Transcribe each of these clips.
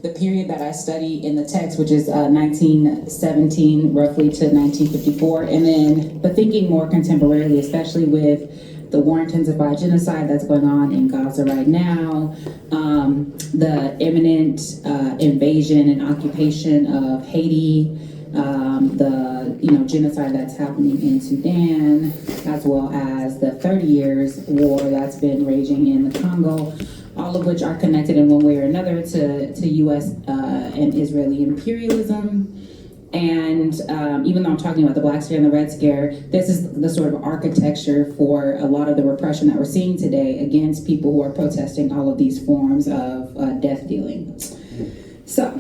the period that I study in the text, which is 1917 roughly to 1954, and then but thinking more contemporarily, especially with the war intensified genocide that's going on in Gaza right now, the imminent invasion and occupation of Haiti, the genocide that's happening in Sudan, as well as the 30 years war that's been raging in the Congo, all of which are connected in one way or another to U.S. And Israeli imperialism. And even though I'm talking about the Black Scare and the Red Scare, this is the sort of architecture for a lot of the repression that we're seeing today against people who are protesting all of these forms of death dealing. So,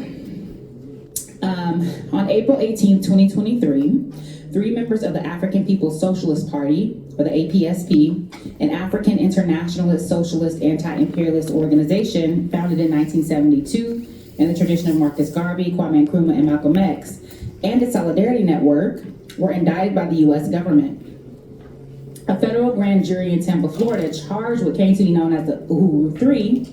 on April 18, 2023, 3 members of the African People's Socialist Party, or the APSP, an African internationalist, socialist, anti-imperialist organization founded in 1972 in the tradition of Marcus Garvey, Kwame Nkrumah, and Malcolm X, and its Solidarity Network were indicted by the U.S. government. A federal grand jury in Tampa, Florida, charged what came to be known as the Uhuru Three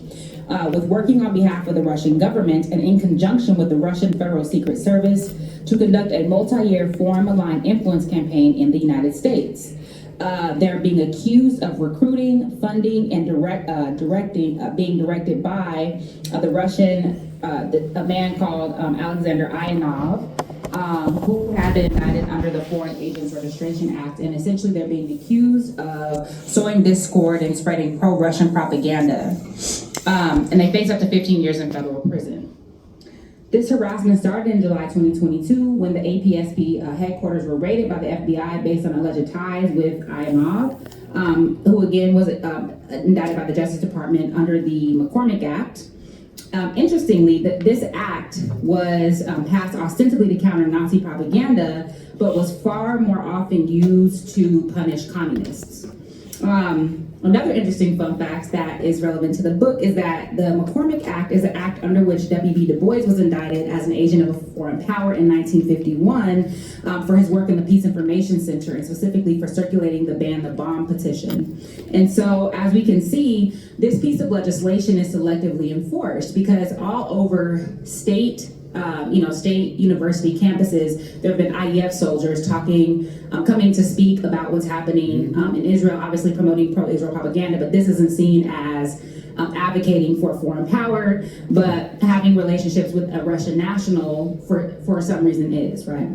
with working on behalf of the Russian government and in conjunction with the Russian Federal Secret Service to conduct a multi-year foreign malign influence campaign in the United States. They're being accused of recruiting, funding, and being directed by the Russian, a man called Alexander Ionov, who had been indicted under the Foreign Agents Registration Act, and essentially they're being accused of sowing discord and spreading pro-Russian propaganda. And they face up to 15 years in federal prison. This harassment started in July 2022 when the APSP headquarters were raided by the FBI based on alleged ties with Ionov, who again was indicted by the Justice Department under the McCormick Act. Interestingly, this act was passed ostensibly to counter Nazi propaganda, but was far more often used to punish communists. Another interesting fun fact that is relevant to the book is that the McCormick Act is an act under which W.B. Du Bois was indicted as an agent of a foreign power in 1951 for his work in the Peace Information Center, and specifically for circulating the Ban the Bomb petition. And so, as we can see, this piece of legislation is selectively enforced because all over state university campuses, there have been IDF soldiers coming to speak about what's happening in Israel, obviously promoting pro-Israel propaganda, but this isn't seen as advocating for foreign power, but having relationships with a Russian national for some reason is, right?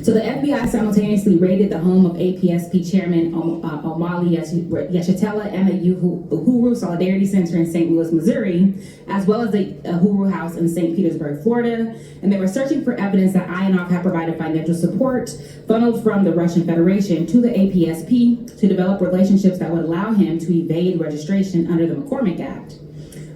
So the FBI simultaneously raided the home of APSP Chairman Omali Yeshitela and the Uhuru Solidarity Center in St. Louis, Missouri, as well as the Uhuru House in St. Petersburg, Florida. And they were searching for evidence that Ionov had provided financial support funneled from the Russian Federation to the APSP to develop relationships that would allow him to evade registration under the McCormick Act.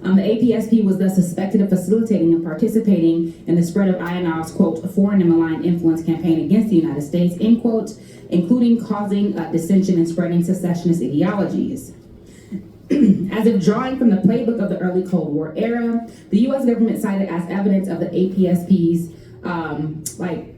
The APSP was thus suspected of facilitating and participating in the spread of Ionov's, quote, foreign and malign influence campaign against the United States, end quote, including causing dissension and spreading secessionist ideologies. As if drawing from the playbook of the early Cold War era, the U.S. government cited as evidence of the APSP's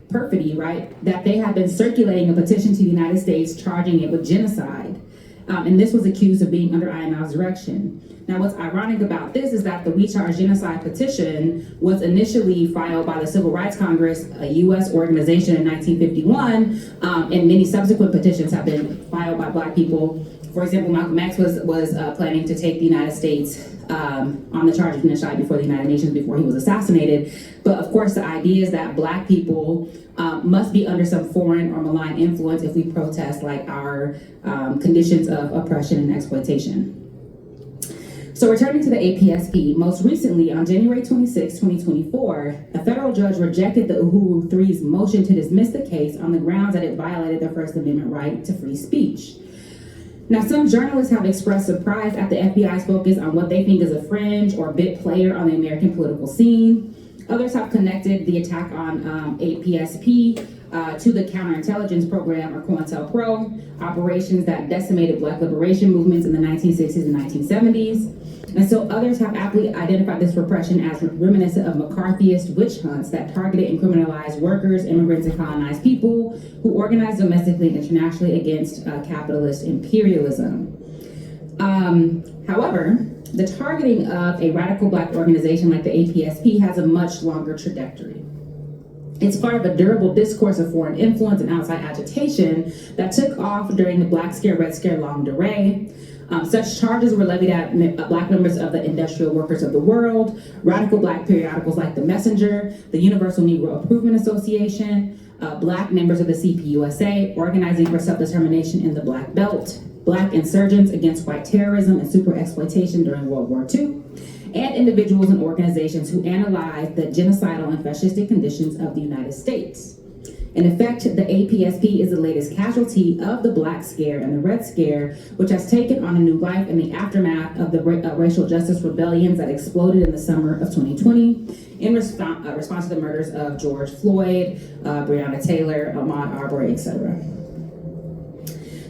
perfidy, right, that they had been circulating a petition to the United States charging it with genocide. And this was accused of being under Ionov's direction. Now, what's ironic about this is that the We Charge Genocide petition was initially filed by the Civil Rights Congress, a U.S. organization, in 1951, and many subsequent petitions have been filed by Black people. For example, Malcolm X was planning to take the United States on the charge of genocide before the United Nations before he was assassinated. But of course, the idea is that Black people must be under some foreign or malign influence if we protest like our conditions of oppression and exploitation. So returning to the APSP, most recently on January 26, 2024, a federal judge rejected the Uhuru Three's motion to dismiss the case on the grounds that it violated their First Amendment right to free speech. Now, some journalists have expressed surprise at the FBI's focus on what they think is a fringe or bit player on the American political scene. Others have connected the attack on APSP to the counterintelligence program, or COINTELPRO, operations that decimated Black liberation movements in the 1960s and 1970s. And so others have aptly identified this repression as reminiscent of McCarthyist witch hunts that targeted and criminalized workers, immigrants, and colonized people who organized domestically and internationally against capitalist imperialism. However, the targeting of a radical Black organization like the APSP has a much longer trajectory. It's part of a durable discourse of foreign influence and outside agitation that took off during the Black Scare, Red Scare, Longue Durée. Such charges were levied at Black members of the Industrial Workers of the World, radical Black periodicals like The Messenger, the Universal Negro Improvement Association, Black members of the CPUSA, organizing for self-determination in the Black Belt, Black insurgents against white terrorism and super exploitation during World War II, and individuals and organizations who analyzed the genocidal and fascistic conditions of the United States. In effect, the APSP is the latest casualty of the Black Scare and the Red Scare, which has taken on a new life in the aftermath of the racial justice rebellions that exploded in the summer of 2020 in response to the murders of George Floyd, Breonna Taylor, Ahmaud Arbery, etc.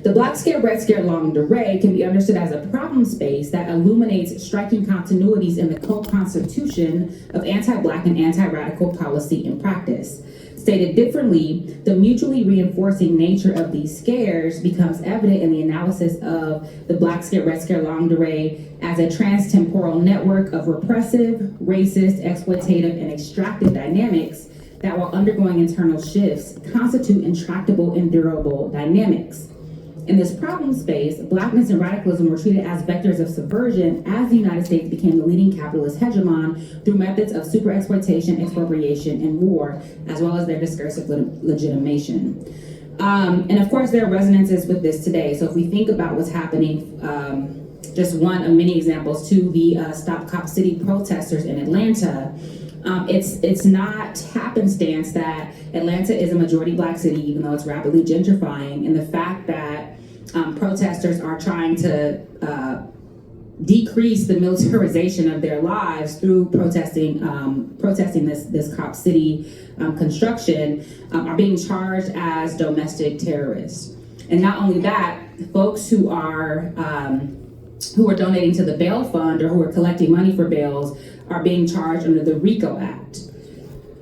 The Black Scare, Red Scare, Longue Durée can be understood as a problem space that illuminates striking continuities in the co-constitution of anti-Black and anti-radical policy and practice. Stated differently, the mutually reinforcing nature of these scares becomes evident in the analysis of the Black Scare, Red Scare, Longue Durée as a trans-temporal network of repressive, racist, exploitative, and extractive dynamics that, while undergoing internal shifts, constitute intractable and durable dynamics. In this problem space, Blackness and radicalism were treated as vectors of subversion as the United States became the leading capitalist hegemon through methods of super exploitation, expropriation, and war, as well as their discursive legitimation. And of course, there are resonances with this today. So if we think about what's happening, just one of many examples to the Stop Cop City protesters in Atlanta, it's not happenstance that Atlanta is a majority Black city, even though it's rapidly gentrifying, and the fact that protesters are trying to decrease the militarization of their lives through protesting this Cop City construction are being charged as domestic terrorists. And not only that, folks who are donating to the bail fund or who are collecting money for bails are being charged under the RICO Act.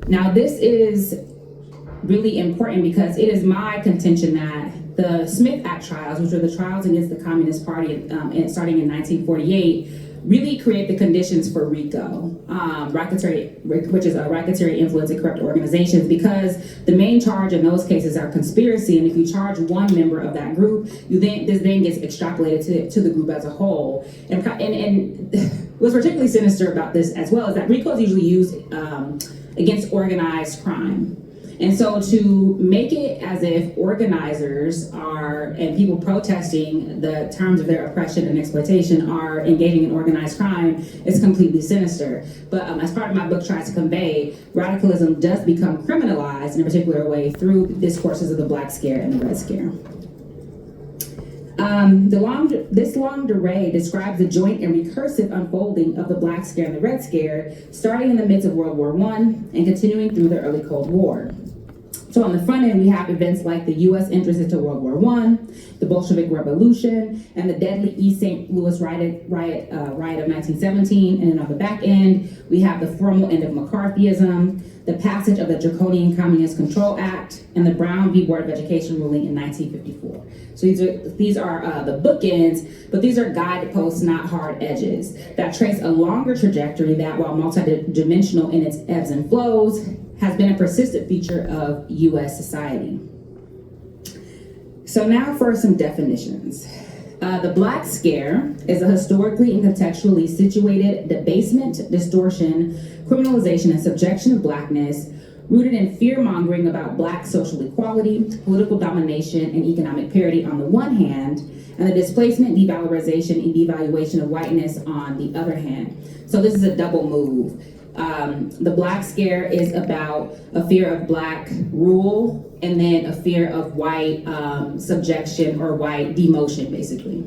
Now, this is really important because it is my contention that the Smith Act trials, which are the trials against the Communist Party starting in 1948, really create the conditions for RICO, which is a racketeering influence and corrupt organizations, because the main charge in those cases are conspiracy, and if you charge one member of that group, this then gets extrapolated to the group as a whole. And what's particularly sinister about this as well is that RICO is usually used against organized crime. And so to make it as if organizers and people protesting the terms of their oppression and exploitation are engaging in organized crime is completely sinister. But as part of my book tries to convey, radicalism does become criminalized in a particular way through discourses of the Black Scare and the Red Scare. This Longue Durée describes the joint and recursive unfolding of the Black Scare and the Red Scare, starting in the midst of World War I and continuing through the early Cold War. So on the front end, we have events like the U.S. entrance into World War I, the Bolshevik Revolution, and the deadly East St. Louis riot of 1917. And then on the back end, we have the formal end of McCarthyism, the passage of the Draconian Communist Control Act, and the Brown v. Board of Education ruling in 1954. So these are the bookends, but these are guideposts, not hard edges, that trace a longer trajectory that, while multidimensional in its ebbs and flows, has been a persistent feature of U.S. society. So now for some definitions. The Black Scare is a historically and contextually situated debasement, distortion, criminalization, and subjection of Blackness, rooted in fear-mongering about Black social equality, political domination, and economic parity on the one hand, and the displacement, devalorization, and devaluation of whiteness on the other hand. So this is a double move. The Black Scare is about a fear of Black rule and then a fear of white subjection or white demotion, basically.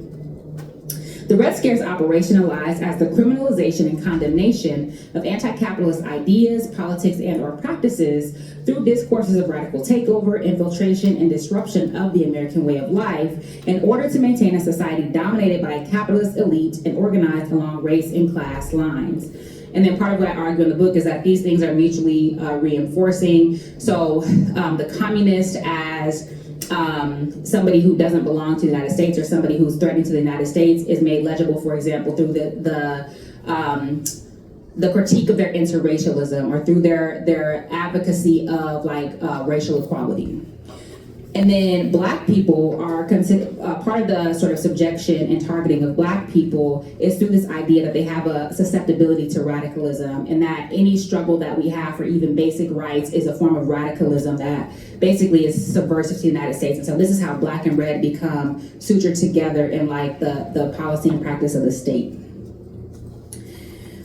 The Red Scare is operationalized as the criminalization and condemnation of anti-capitalist ideas, politics, and/or practices through discourses of radical takeover, infiltration, and disruption of the American way of life in order to maintain a society dominated by a capitalist elite and organized along race and class lines. And then part of what I argue in the book is that these things are mutually reinforcing. So the communist as somebody who doesn't belong to the United States or somebody who's threatening to the United States is made legible, for example, through the critique of their interracialism or through their advocacy of racial equality. And then Black people are considered part of the sort of subjection and targeting of Black people is through this idea that they have a susceptibility to radicalism, and that any struggle that we have for even basic rights is a form of radicalism that basically is subversive to the United States. And so this is how Black and red become sutured together in the policy and practice of the state.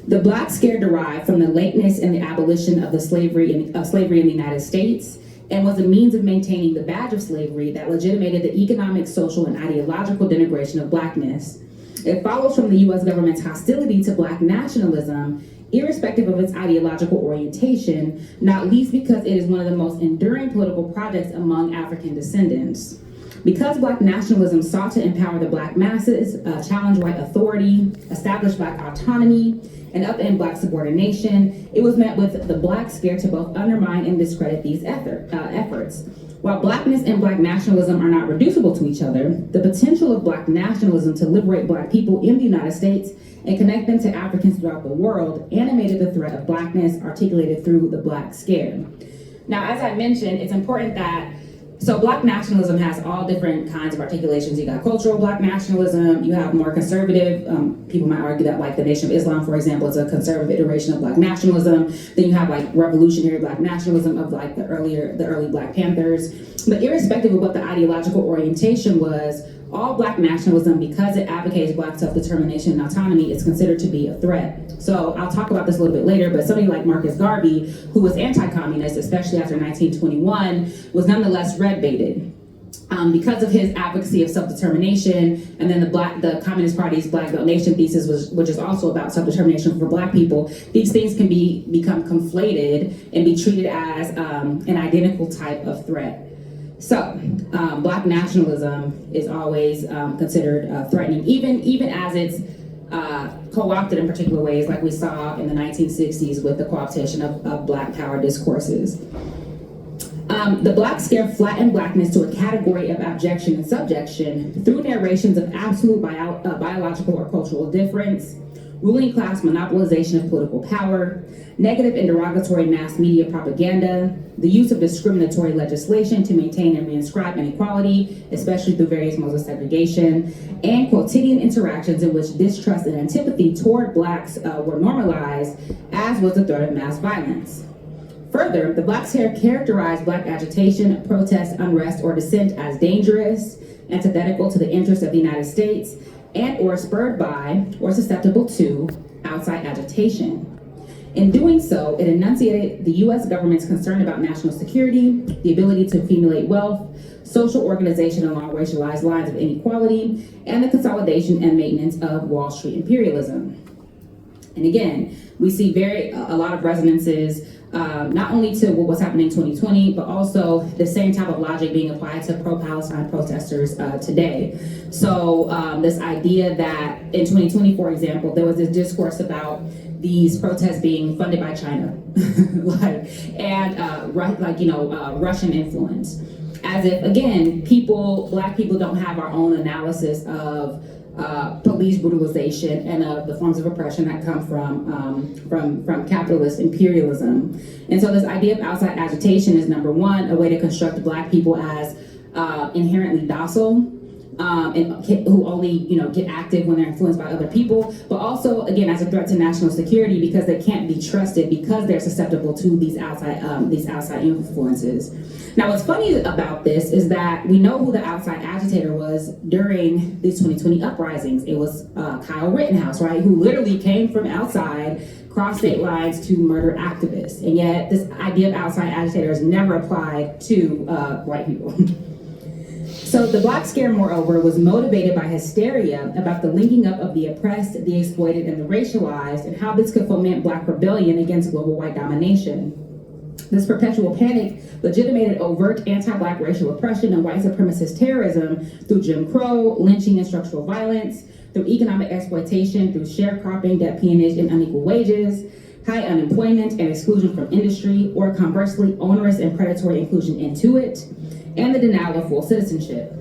The Black scare derived from the lateness and the abolition of slavery in the United States, and was a means of maintaining the badge of slavery that legitimated the economic, social, and ideological denigration of Blackness. It follows from the U.S. government's hostility to Black nationalism, irrespective of its ideological orientation, not least because it is one of the most enduring political projects among African descendants. Because Black nationalism sought to empower the Black masses, challenge white authority, establish Black autonomy, and upend Black subordination, it was met with the Black scare to both undermine and discredit these efforts. While Blackness and Black nationalism are not reducible to each other, the potential of Black nationalism to liberate Black people in the United States and connect them to Africans throughout the world animated the threat of Blackness articulated through the Black scare. Now, as I mentioned, it's important that Black nationalism has all different kinds of articulations. You got cultural Black nationalism, you have more conservative, people might argue that the Nation of Islam, for example, is a conservative iteration of Black nationalism. Then you have revolutionary Black nationalism of the early Black Panthers. But irrespective of what the ideological orientation was, all Black nationalism, because it advocates Black self-determination and autonomy, is considered to be a threat. So I'll talk about this a little bit later, but somebody like Marcus Garvey, who was anti-communist, especially after 1921, was nonetheless red-baited. Because of his advocacy of self-determination, and then the Communist Party's Black Belt Nation thesis, which is also about self-determination for Black people, these things can become conflated and be treated as an identical type of threat. So, Black nationalism is always considered threatening, even as it's co-opted in particular ways, like we saw in the 1960s with the co-optation of Black power discourses. The Black scare flattened Blackness to a category of abjection and subjection through narrations of absolute biological or cultural difference, ruling class monopolization of political power, negative and derogatory mass media propaganda, the use of discriminatory legislation to maintain and reinscribe inequality, especially through various modes of segregation, and quotidian interactions in which distrust and antipathy toward Blacks were normalized, as was the threat of mass violence. Further, the Black scare characterized Black agitation, protest, unrest, or dissent as dangerous, antithetical to the interests of the United States, and or spurred by or susceptible to outside agitation. In doing so, it enunciated the U.S. government's concern about national security, the ability to accumulate wealth, social organization along racialized lines of inequality, and the consolidation and maintenance of Wall Street imperialism. And again, we see a lot of resonances, not only to what was happening in 2020, but also the same type of logic being applied to pro-Palestine protesters today. So this idea that in 2020, for example, there was this discourse about these protests being funded by China, Russian influence, as if, again, Black people don't have our own analysis of police brutalization and of the forms of oppression that come from capitalist imperialism. And so this idea of outside agitation is, number one, a way to construct Black people as inherently docile, and who only get active when they're influenced by other people, but also, again, as a threat to national security because they can't be trusted because they're susceptible to these outside influences. Now, what's funny about this is that we know who the outside agitator was during these 2020 uprisings. It was Kyle Rittenhouse, right, who literally came from outside, crossed state lines to murder activists, and yet this idea of outside agitator is never applied to white people. So the Black scare, moreover, was motivated by hysteria about the linking up of the oppressed, the exploited, and the racialized, and how this could foment Black rebellion against global white domination. This perpetual panic legitimated overt anti-Black racial oppression and white supremacist terrorism through Jim Crow, lynching and structural violence, through economic exploitation, through sharecropping, debt peonage, and unequal wages. high unemployment and exclusion from industry, or conversely, onerous and predatory inclusion into it, and the denial of full citizenship.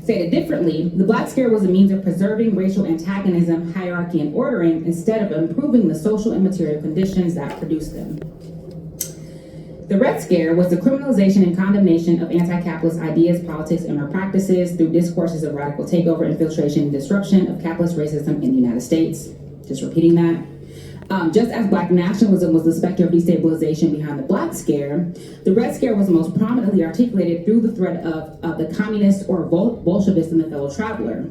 Stated differently, the Black Scare was a means of preserving racial antagonism, hierarchy, and ordering instead of improving the social and material conditions that produced them. The Red Scare was the criminalization and condemnation of anti-capitalist ideas, politics, and or practices through discourses of radical takeover, infiltration, and disruption of capitalist racism in the United States. Just repeating that. Just as Black nationalism was the specter of destabilization behind the Black Scare, the Red Scare was most prominently articulated through the threat of the communist or Bolshevist in the Fellow Traveler.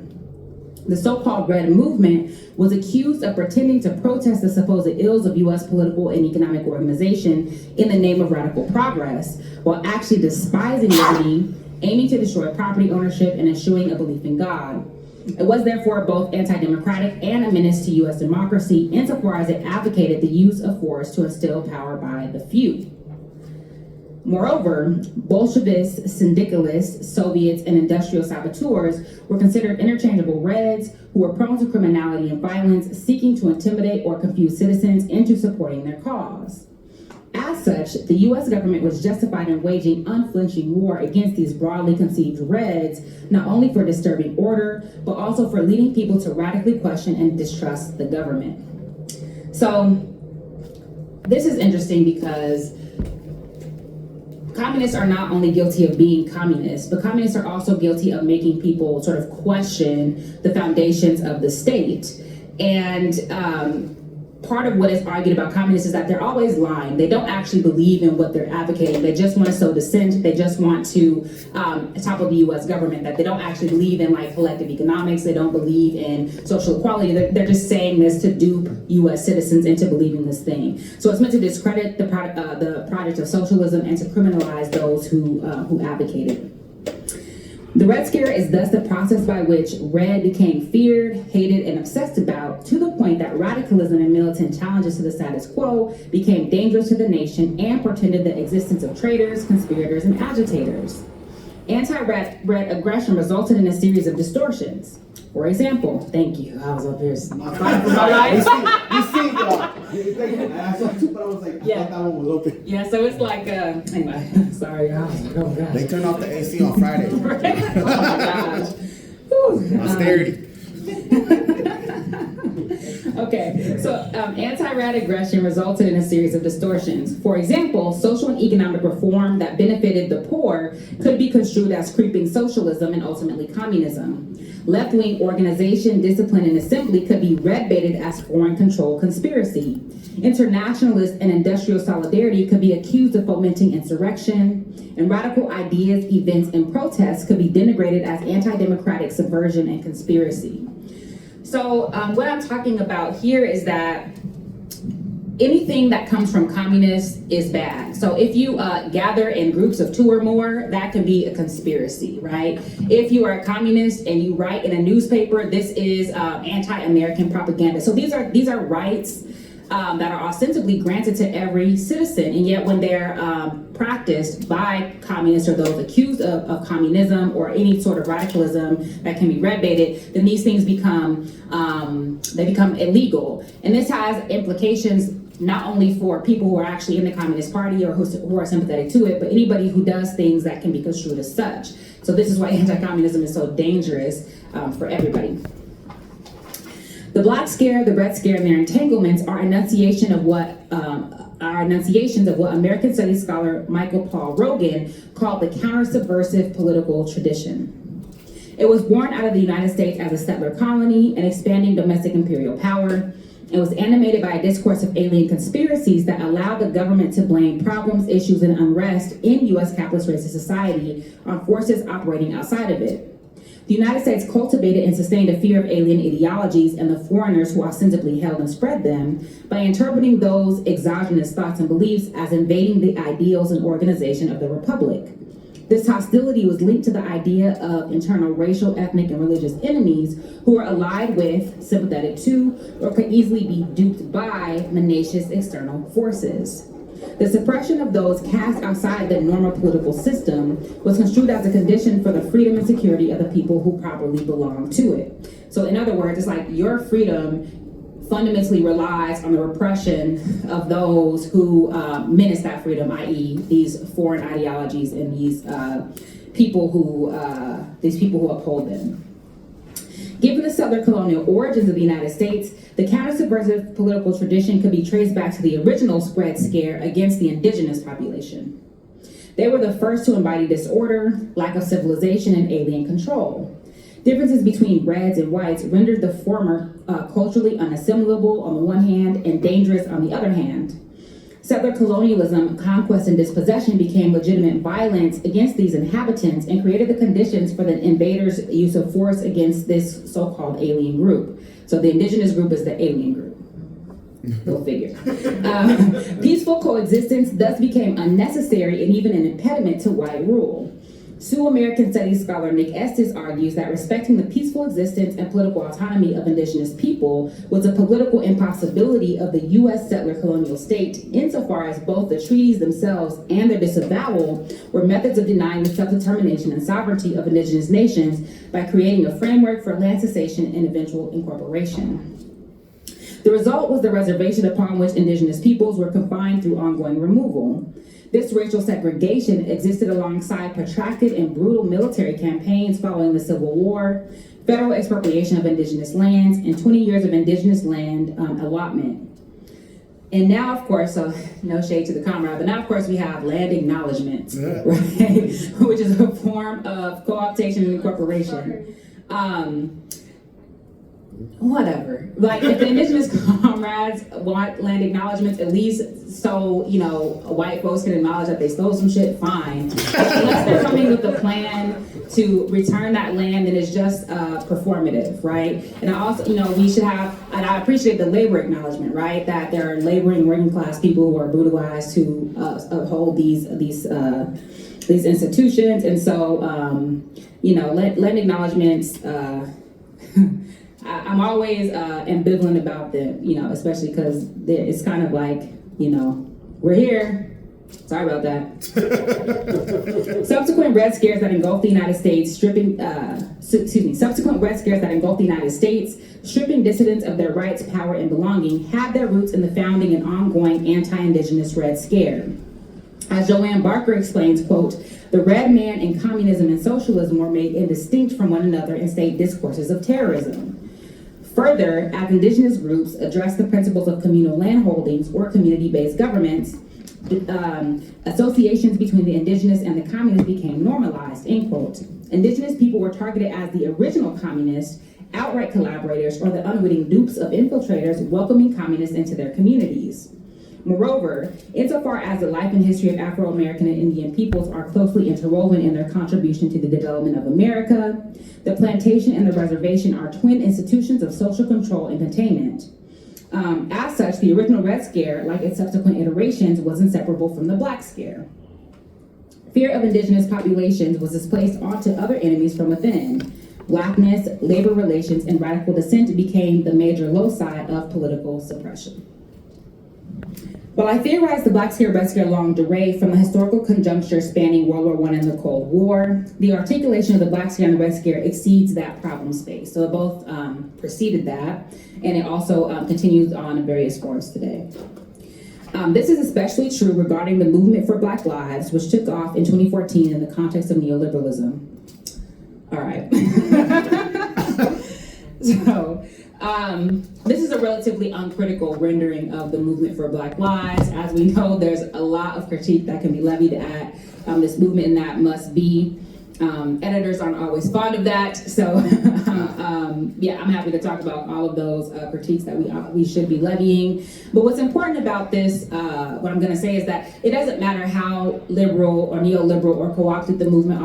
The so-called Red Movement was accused of pretending to protest the supposed ills of U.S. political and economic organization in the name of radical progress, while actually despising liberty, aiming to destroy property ownership, and eschewing a belief in God. It was therefore both anti-democratic and a menace to U.S. democracy, insofar as it advocated the use of force to instill power by the few. Moreover, Bolshevists, syndicalists, Soviets, and industrial saboteurs were considered interchangeable Reds who were prone to criminality and violence, seeking to intimidate or confuse citizens into supporting their cause. As such, the U.S. government was justified in waging unflinching war against these broadly conceived Reds, not only for disturbing order, but also for leading people to radically question and distrust the government. So, this is interesting because communists are not only guilty of being communists, but communists are also guilty of making people sort of question the foundations of the state. And part of what is argued about communists is that they're always lying. They don't actually believe in what they're advocating. They just want to sow dissent. They just want to topple the U.S. government. That they don't actually believe in like collective economics. They don't believe in social equality. They're just saying this to dupe U.S. citizens into believing this thing. So it's meant to discredit the project of socialism and to criminalize those who advocate it. The Red Scare is thus the process by which Red became feared, hated, and obsessed about, to the point that radicalism and militant challenges to the status quo became dangerous to the nation and portended the existence of traitors, conspirators, and agitators. Anti-Red aggression resulted in a series of distortions. For example, thank you. I was up here. You see it, y'all. I saw two, but I was like, I thought that one was open. Yeah, so it's like, anyway, sorry. I was like, oh gosh. They turned off the AC on Friday. Oh my gosh. Austerity. Okay, so anti-Red aggression resulted in a series of distortions. For example, social and economic reform that benefited the poor could be construed as creeping socialism and ultimately communism. Left-wing organization, discipline, and assembly could be red-baited as foreign control conspiracy. Internationalist and industrial solidarity could be accused of fomenting insurrection, and radical ideas, events, and protests could be denigrated as anti-democratic subversion and conspiracy. So what I'm talking about here is that anything that comes from communists is bad. So if you gather in groups of 2 or more, that can be a conspiracy, right? If you are a communist and you write in a newspaper, this is anti-American propaganda. So these are rights that are ostensibly granted to every citizen, and yet when they're practiced by communists or those accused of communism or any sort of radicalism that can be red-baited, then these things become illegal. And this has implications not only for people who are actually in the Communist Party or who are sympathetic to it, but anybody who does things that can be construed as such. So this is why anti-communism is so dangerous for everybody. The Black Scare, the Red Scare, and their entanglements are enunciations of what American Studies scholar Michael Paul Rogan called the counter-subversive political tradition. It was born out of the United States as a settler colony and expanding domestic imperial power. It was animated by a discourse of alien conspiracies that allowed the government to blame problems, issues, and unrest in U.S. capitalist racist society on forces operating outside of it. The United States cultivated and sustained a fear of alien ideologies and the foreigners who ostensibly held and spread them by interpreting those exogenous thoughts and beliefs as invading the ideals and organization of the Republic. This hostility was linked to the idea of internal racial, ethnic, and religious enemies who were allied with, sympathetic to, or could easily be duped by mendacious external forces. The suppression of those cast outside the normal political system was construed as a condition for the freedom and security of the people who properly belong to it. So in other words, it's like your freedom fundamentally relies on the repression of those who menace that freedom, i.e. these foreign ideologies and these people who uphold them. Given the settler colonial origins of the United States, the counter-subversive political tradition could be traced back to the original Red Scare against the indigenous population. They were the first to embody disorder, lack of civilization, and alien control. Differences between reds and whites rendered the former culturally unassimilable on the one hand and dangerous on the other hand. Settler colonialism, conquest, and dispossession became legitimate violence against these inhabitants and created the conditions for the invaders' use of force against this so-called alien group. So the indigenous group is the alien group. Go figure. Peaceful coexistence thus became unnecessary and even an impediment to white rule. Sioux American Studies scholar Nick Estes argues that respecting the peaceful existence and political autonomy of indigenous people was a political impossibility of the U.S. settler colonial state, insofar as both the treaties themselves and their disavowal were methods of denying the self-determination and sovereignty of indigenous nations by creating a framework for land cessation and eventual incorporation. The result was the reservation upon which indigenous peoples were confined through ongoing removal. This racial segregation existed alongside protracted and brutal military campaigns following the Civil War, federal expropriation of indigenous lands, and 20 years of indigenous land allotment. And now, of course, so no shade to the comrade, but now, of course, we have land acknowledgement, right? Which is a form of co-optation and incorporation. Whatever. Like, if the indigenous comrades want land acknowledgements, at least so, white folks can acknowledge that they stole some shit, fine. Unless they're coming with a plan to return that land, then it's just performative, right? And I also, we should have, and I appreciate the labor acknowledgement, right? That there are laboring working class people who are brutalized to uphold these institutions. And so, land acknowledgements, I'm always ambivalent about them, especially because it's kind of like, we're here. Sorry about that. Subsequent Red Scares that engulfed the United States, stripping dissidents of their rights, power, and belonging had their roots in the founding and ongoing anti-indigenous Red Scare. As Joanne Barker explains, quote, the red man and communism and socialism were made indistinct from one another in state discourses of terrorism. Further, as indigenous groups addressed the principles of communal landholdings or community-based governments, associations between the indigenous and the communists became normalized, end quote. Indigenous people were targeted as the original communists, outright collaborators, or the unwitting dupes of infiltrators welcoming communists into their communities. Moreover, insofar as the life and history of Afro-American and Indian peoples are closely interwoven in their contribution to the development of America, the plantation and the reservation are twin institutions of social control and containment. As such, the original Red Scare, like its subsequent iterations, was inseparable from the Black Scare. Fear of indigenous populations was displaced onto other enemies from within. Blackness, labor relations, and radical dissent became the major loci of political suppression. While I theorize the Black Scare, Red Scare longue durée from the historical conjuncture spanning World War I and the Cold War, the articulation of the Black Scare and the Red Scare exceeds that problem space. So it both preceded that, and it also continues on in various forms today. This is especially true regarding the movement for Black Lives, which took off in 2014 in the context of neoliberalism. All right. This is a relatively uncritical rendering of the movement for Black Lives. As we know, there's a lot of critique that can be levied at this movement, and that must be. Editors aren't always fond of that, so I'm happy to talk about all of those critiques that we should be levying. But what's important about this, what I'm going to say is that it doesn't matter how liberal or neoliberal or co-opted the movement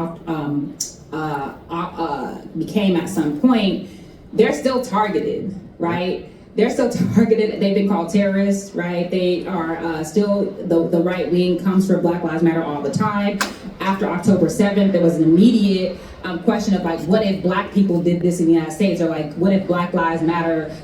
became at some point. They're still targeted, right? They're still targeted. They've been called terrorists, right? They are still, the right wing comes for Black Lives Matter all the time. After October 7th, there was an immediate question of like, what if Black people did this in the United States? Or like, what if Black Lives Matter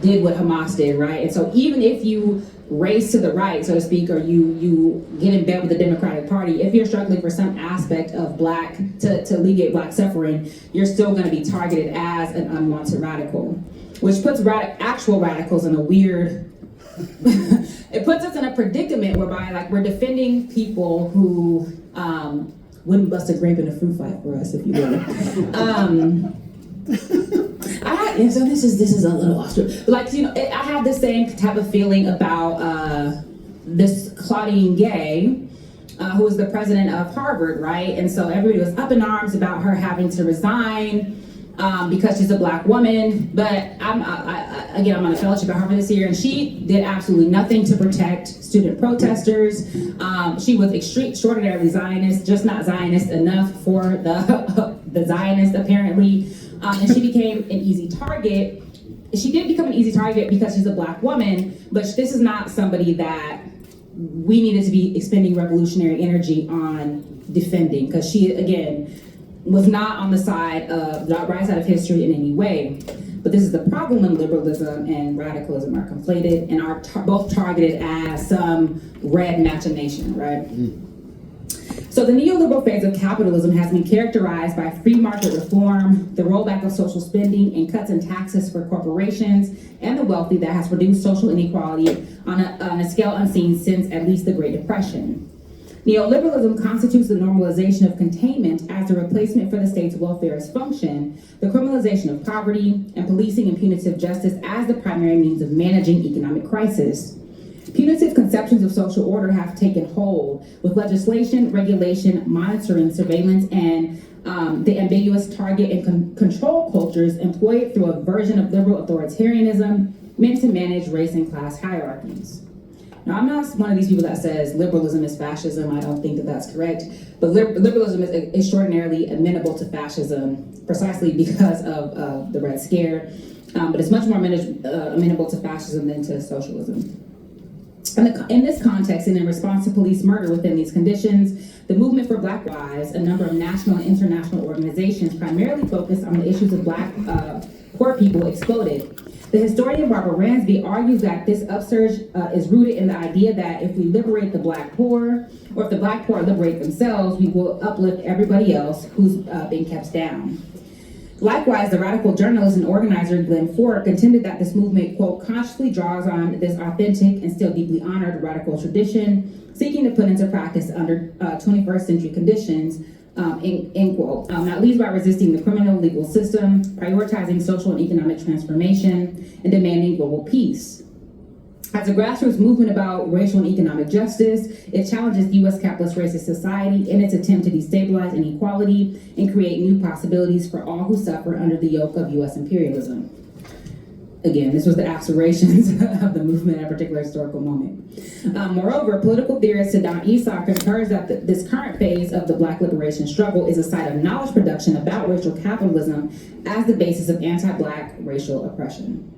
did what Hamas did, right? And so even if you race to the right, so to speak, or you get in bed with the Democratic Party, if you're struggling for some aspect of Black, to alleviate Black suffering, you're still gonna be targeted as an unwanted radical. which puts actual radicals in a weird, it puts us in a predicament whereby like we're defending people who wouldn't bust a grape in a fruit fight for us, if you will. And so this is a little off, but like, you know, I have the same type of feeling about this Claudine Gay, who was the president of Harvard, right? And so everybody was up in arms about her having to resign because she's a black woman. But I'm on a fellowship at Harvard this year, and she did absolutely nothing to protect student protesters. She was extraordinarily Zionist, just not Zionist enough for the Zionists, apparently. And she became an easy target. She did become an easy target because she's a black woman, but this is not somebody that we needed to be expending revolutionary energy on defending, because she, again, was not on the side of the right side of history in any way. But this is the problem when liberalism and radicalism are conflated and are both targeted as some red machination, right? So the neoliberal phase of capitalism has been characterized by free market reform, the rollback of social spending, and cuts in taxes for corporations and the wealthy that has reduced social inequality on a scale unseen since at least the Great Depression. Neoliberalism constitutes the normalization of containment as a replacement for the state's welfarist function, the criminalization of poverty, and policing and punitive justice as the primary means of managing economic crisis. Punitive conceptions of social order have taken hold, with legislation, regulation, monitoring, surveillance, and the ambiguous target and control cultures employed through a version of liberal authoritarianism meant to manage race and class hierarchies. Now, I'm not one of these people that says liberalism is fascism. I don't think that that's correct. But liberalism is extraordinarily amenable to fascism precisely because of the Red Scare. But it's much more amenable to fascism than to socialism. In this context, and in response to police murder within these conditions, the Movement for Black Lives, a number of national and international organizations primarily focused on the issues of black poor people, exploded. The historian Barbara Ransby argues that this upsurge is rooted in the idea that if we liberate the black poor, or if the black poor liberate themselves, we will uplift everybody else who's being kept down. Likewise, the radical journalist and organizer Glenn Ford contended that this movement, quote, consciously draws on this authentic and still deeply honored radical tradition, seeking to put into practice under 21st century conditions, end quote. Not least by resisting the criminal legal system, prioritizing social and economic transformation, and demanding global peace. As a grassroots movement about racial and economic justice, it challenges the U.S. capitalist racist society in its attempt to destabilize inequality and create new possibilities for all who suffer under the yoke of U.S. imperialism. Again, this was the aspirations of the movement at a particular historical moment. Moreover, political theorist Saddam Issa concurs that this current phase of the Black liberation struggle is a site of knowledge production about racial capitalism as the basis of anti-Black racial oppression.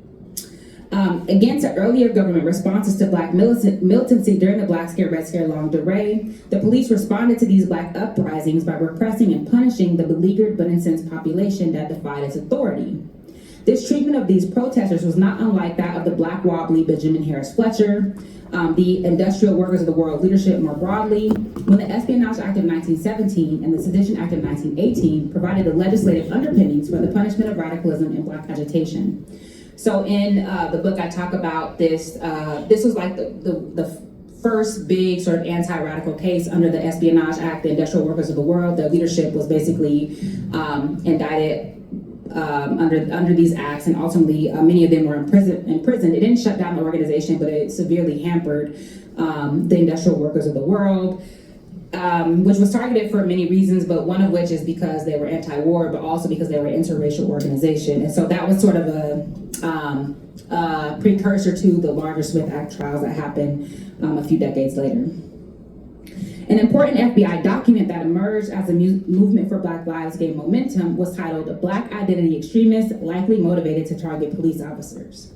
Against earlier government responses to Black militancy during the Black Scare, Red Scare, Longue Durée, the police responded to these Black uprisings by repressing and punishing the beleaguered but incensed population that defied its authority. This treatment of these protesters was not unlike that of the Black Wobbly Benjamin Harris Fletcher, the industrial workers of the world leadership more broadly, when the Espionage Act of 1917 and the Sedition Act of 1918 provided the legislative underpinnings for the punishment of radicalism and Black agitation. So in the book, I talk about this. This was like the first big sort of anti-radical case under the Espionage Act, the industrial workers of the world. The leadership was basically indicted under these acts, and ultimately many of them were imprisoned. It didn't shut down the organization, but it severely hampered the industrial workers of the world, which was targeted for many reasons, but one of which is because they were anti-war, but also because they were an interracial organization. And so that was sort of a precursor to the larger Smith Act trials that happened a few decades later. An important FBI document that emerged as the movement for Black Lives gained momentum was titled "Black Identity Extremists Likely Motivated to Target Police Officers."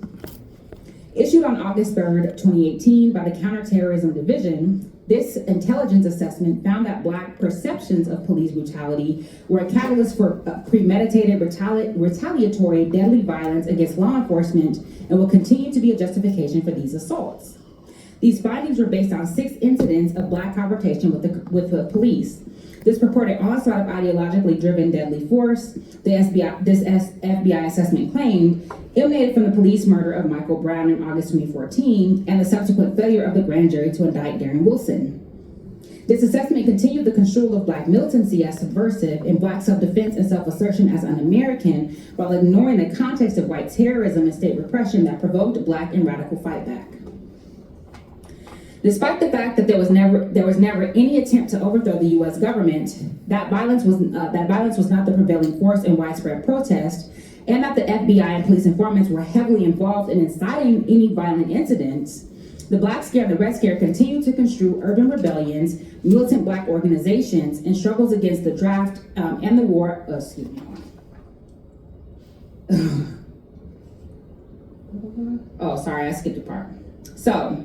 Issued on August 3rd, 2018 by the Counterterrorism Division, this intelligence assessment found that Black perceptions of police brutality were a catalyst for premeditated retaliatory deadly violence against law enforcement and will continue to be a justification for these assaults. These findings were based on 6 incidents of Black confrontation with the police. This purported onslaught of ideologically driven deadly force, this FBI assessment claimed, emanated from the police murder of Michael Brown in August 2014 and the subsequent failure of the grand jury to indict Darren Wilson. This assessment continued the construal of Black militancy as subversive and Black self-defense and self-assertion as un-American, while ignoring the context of white terrorism and state repression that provoked Black and radical fightback. Despite the fact that there was never any attempt to overthrow the U.S. government, that violence was not the prevailing force in widespread protest, and that the FBI and police informants were heavily involved in inciting any violent incidents, the Black Scare and the Red Scare continued to construe urban rebellions, militant Black organizations, and struggles against the draft and the war. Oh, sorry, I skipped a part. So,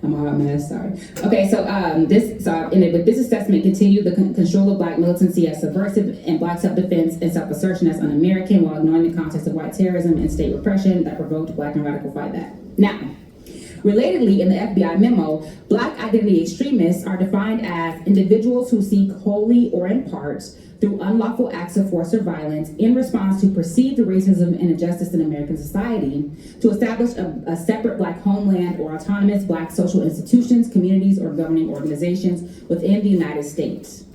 I'm all mess, sorry. Okay, this assessment continued the control of Black militancy as subversive and Black self-defense and self-assertion as un-American, while ignoring the context of white terrorism and state repression that provoked Black and radical fightback. Now, relatedly, in the FBI memo, Black identity extremists are defined as individuals who seek wholly or in part through unlawful acts of force or violence in response to perceived racism and injustice in American society to establish a separate Black homeland or autonomous Black social institutions, communities, or governing organizations within the United States.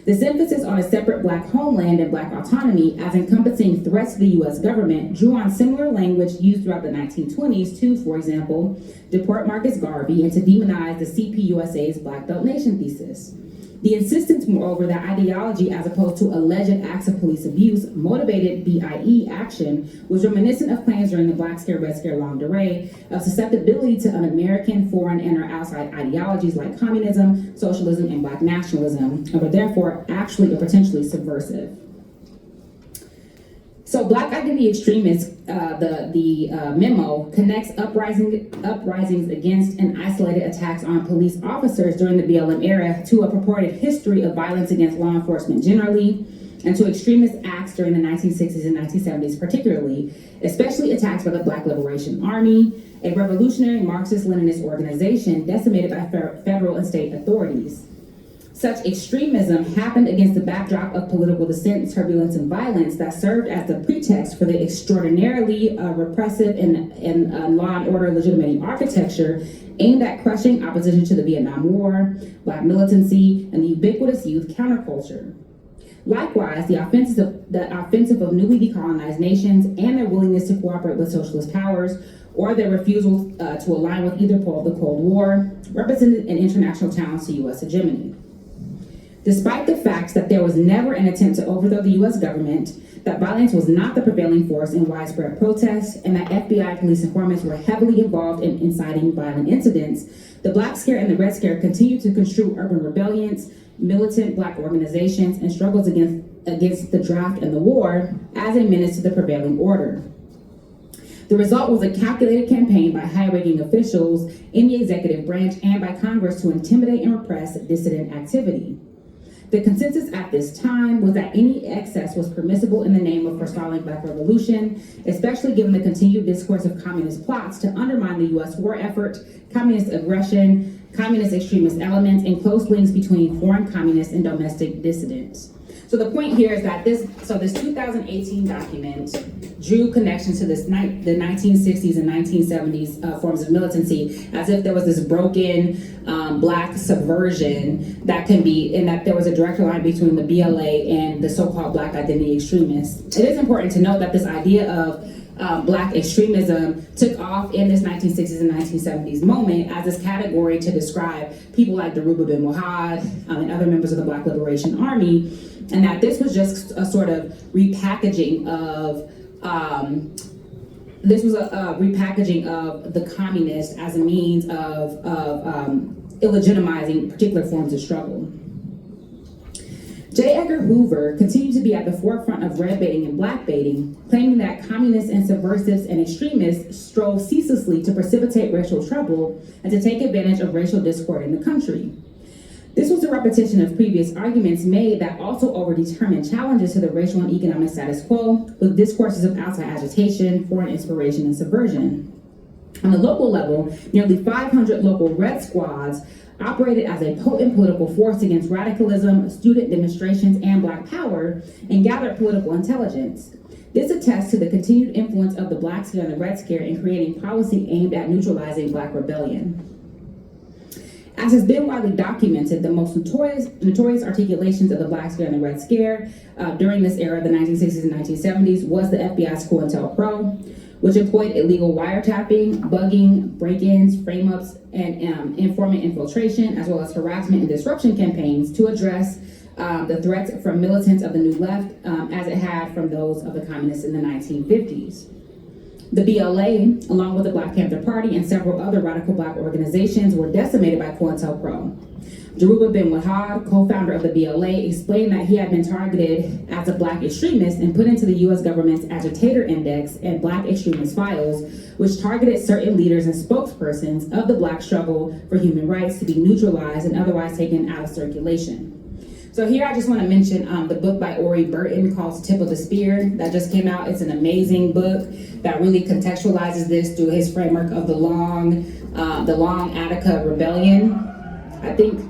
This emphasis on a separate Black homeland and Black autonomy as encompassing threats to the U.S. government drew on similar language used throughout the 1920s to, for example, deport Marcus Garvey and to demonize the CPUSA's Black Belt Nation thesis. The insistence, moreover, that ideology, as opposed to alleged acts of police abuse, motivated BIE action was reminiscent of claims during the Black Scare, Red Scare longue durée of susceptibility to un-American, foreign, and or outside ideologies like communism, socialism, and Black nationalism, and were therefore actually or potentially subversive. So Black identity extremists, the memo connects uprisings against and isolated attacks on police officers during the BLM era to a purported history of violence against law enforcement generally, and to extremist acts during the 1960s and 1970s particularly, especially attacks by the Black Liberation Army, a revolutionary Marxist-Leninist organization decimated by federal and state authorities. Such extremism happened against the backdrop of political dissent, turbulence, and violence that served as the pretext for the extraordinarily repressive and law and order legitimating architecture aimed at crushing opposition to the Vietnam War, Black militancy, and the ubiquitous youth counterculture. Likewise, the offensive of newly decolonized nations and their willingness to cooperate with socialist powers or their refusal to align with either pole of the Cold War represented an international challenge to U.S. hegemony. Despite the fact that there was never an attempt to overthrow the U.S. government, that violence was not the prevailing force in widespread protests, and that FBI police informants were heavily involved in inciting violent incidents, the Black Scare and the Red Scare continued to construe urban rebellions, militant Black organizations, and struggles against the draft and the war as a menace to the prevailing order. The result was a calculated campaign by high-ranking officials in the executive branch and by Congress to intimidate and repress dissident activity. The consensus at this time was that any excess was permissible in the name of forestalling Black revolution, especially given the continued discourse of communist plots to undermine the U.S. war effort, communist aggression, communist extremist elements, and close links between foreign communists and domestic dissidents. So the point here is that this 2018 document drew connections to the 1960s and 1970s forms of militancy, as if there was this broken Black subversion that can be, and that there was a direct line between the BLA and the so-called Black identity extremists. It is important to note that this idea of Black extremism took off in this 1960s and 1970s moment as this category to describe people like Dhoruba bin Wahad and other members of the Black Liberation Army, and that this was just a sort of repackaging of the communist as a means of illegitimizing particular forms of struggle. J. Edgar Hoover continued to be at the forefront of red baiting and black baiting, claiming that communists and subversives and extremists strove ceaselessly to precipitate racial trouble and to take advantage of racial discord in the country. This was a repetition of previous arguments made that also overdetermined challenges to the racial and economic status quo with discourses of outside agitation, foreign inspiration, and subversion. On the local level, nearly 500 local Red Squads operated as a potent political force against radicalism, student demonstrations, and Black power, and gathered political intelligence. This attests to the continued influence of the Black Scare and the Red Scare in creating policy aimed at neutralizing Black rebellion. As has been widely documented, the most notorious articulations of the Black Scare and the Red Scare during this era, the 1960s and 1970s, was the FBI's COINTELPRO, which employed illegal wiretapping, bugging, break-ins, frame-ups, and informant infiltration, as well as harassment and disruption campaigns to address the threats from militants of the New Left as it had from those of the communists in the 1950s. The BLA, along with the Black Panther Party and several other radical Black organizations, were decimated by COINTELPRO. Dhoruba bin Wahad, co-founder of the BLA, explained that he had been targeted as a Black extremist and put into the U.S. government's agitator index and Black extremist files, which targeted certain leaders and spokespersons of the Black struggle for human rights to be neutralized and otherwise taken out of circulation. So here I just want to mention the book by Ori Burton called Tip of the Spear that just came out. It's an amazing book that really contextualizes this through his framework of the long Attica Rebellion. I think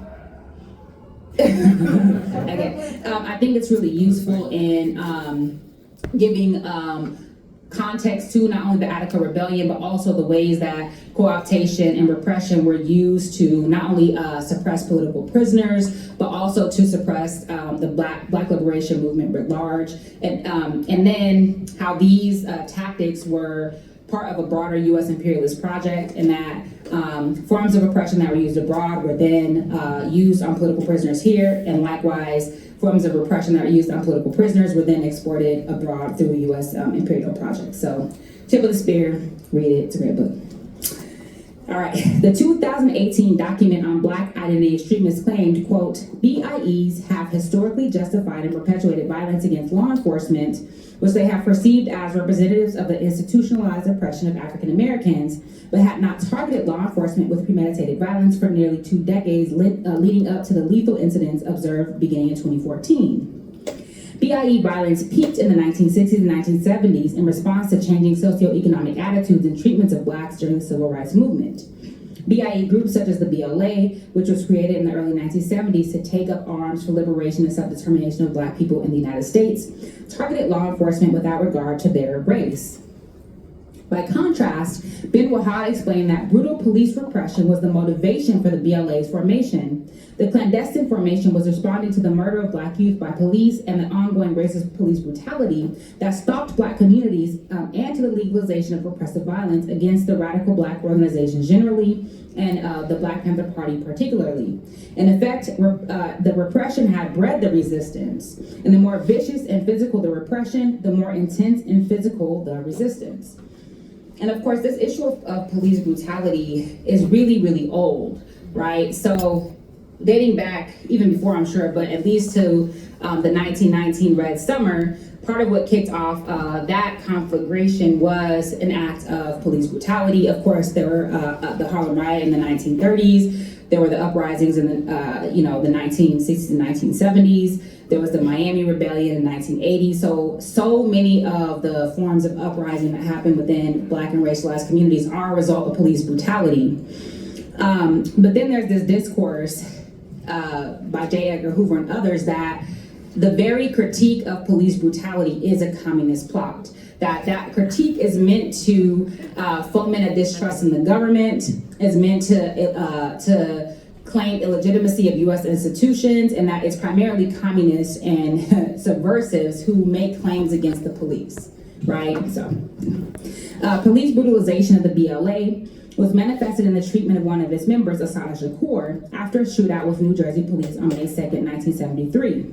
okay. I think it's really useful in giving context to not only the Attica Rebellion, but also the ways that co-optation and repression were used to not only suppress political prisoners, but also to suppress the Black liberation movement writ large, and then how these tactics were part of a broader U.S. imperialist project, and that forms of oppression that were used abroad were then used on political prisoners here, and likewise, forms of repression that were used on political prisoners were then exported abroad through U.S. Imperial projects. So, Tip of the Spear, read it, it's a great book. All right, the 2018 document on Black identity extremists claimed, quote, BIEs have historically justified and perpetuated violence against law enforcement, which they have perceived as representatives of the institutionalized oppression of African Americans, but had not targeted law enforcement with premeditated violence for nearly 2 decades, leading up to the lethal incidents observed beginning in 2014. BIE violence peaked in the 1960s and 1970s in response to changing socioeconomic attitudes and treatments of Blacks during the Civil Rights Movement. BIE groups such as the BLA, which was created in the early 1970s to take up arms for liberation and self-determination of Black people in the United States, targeted law enforcement without regard to their race. By contrast, bin Wahad explained that brutal police repression was the motivation for the BLA's formation. The clandestine formation was responding to the murder of Black youth by police and the ongoing racist police brutality that stalked Black communities and to the legalization of repressive violence against the radical Black organizations generally and the Black Panther Party particularly. In effect, the repression had bred the resistance, and the more vicious and physical the repression, the more intense and physical the resistance. And of course, this issue of police brutality is really, really old, right? So dating back even before, I'm sure, but at least to the 1919 Red Summer, part of what kicked off that conflagration was an act of police brutality. Of course, there were the Harlem Riot in the 1930s. There were the uprisings in the 1960s and 1970s. There was the Miami Rebellion in 1980. So many of the forms of uprising that happened within Black and racialized communities are a result of police brutality. But then there's this discourse by J. Edgar Hoover and others that the very critique of police brutality is a communist plot. That critique is meant to foment a distrust in the government, is meant to claim illegitimacy of U.S. institutions, and that it's primarily communists and subversives who make claims against the police, right? So, police brutalization of the BLA was manifested in the treatment of one of its members, Assata Shakur, after a shootout with New Jersey police on May 2nd, 1973.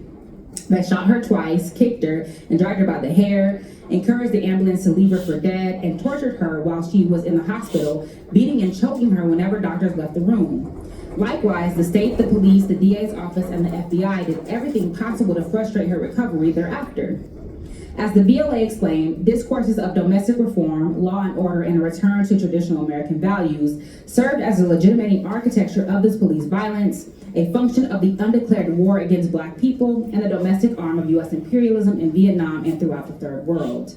They shot her twice, kicked her, and dragged her by the hair, encouraged the ambulance to leave her for dead, and tortured her while she was in the hospital, beating and choking her whenever doctors left the room. Likewise, the state, the police, the DA's office, and the FBI did everything possible to frustrate her recovery thereafter. As the BLA exclaimed, discourses of domestic reform, law and order, and a return to traditional American values served as a legitimating architecture of this police violence, a function of the undeclared war against Black people, and the domestic arm of U.S. imperialism in Vietnam and throughout the Third World.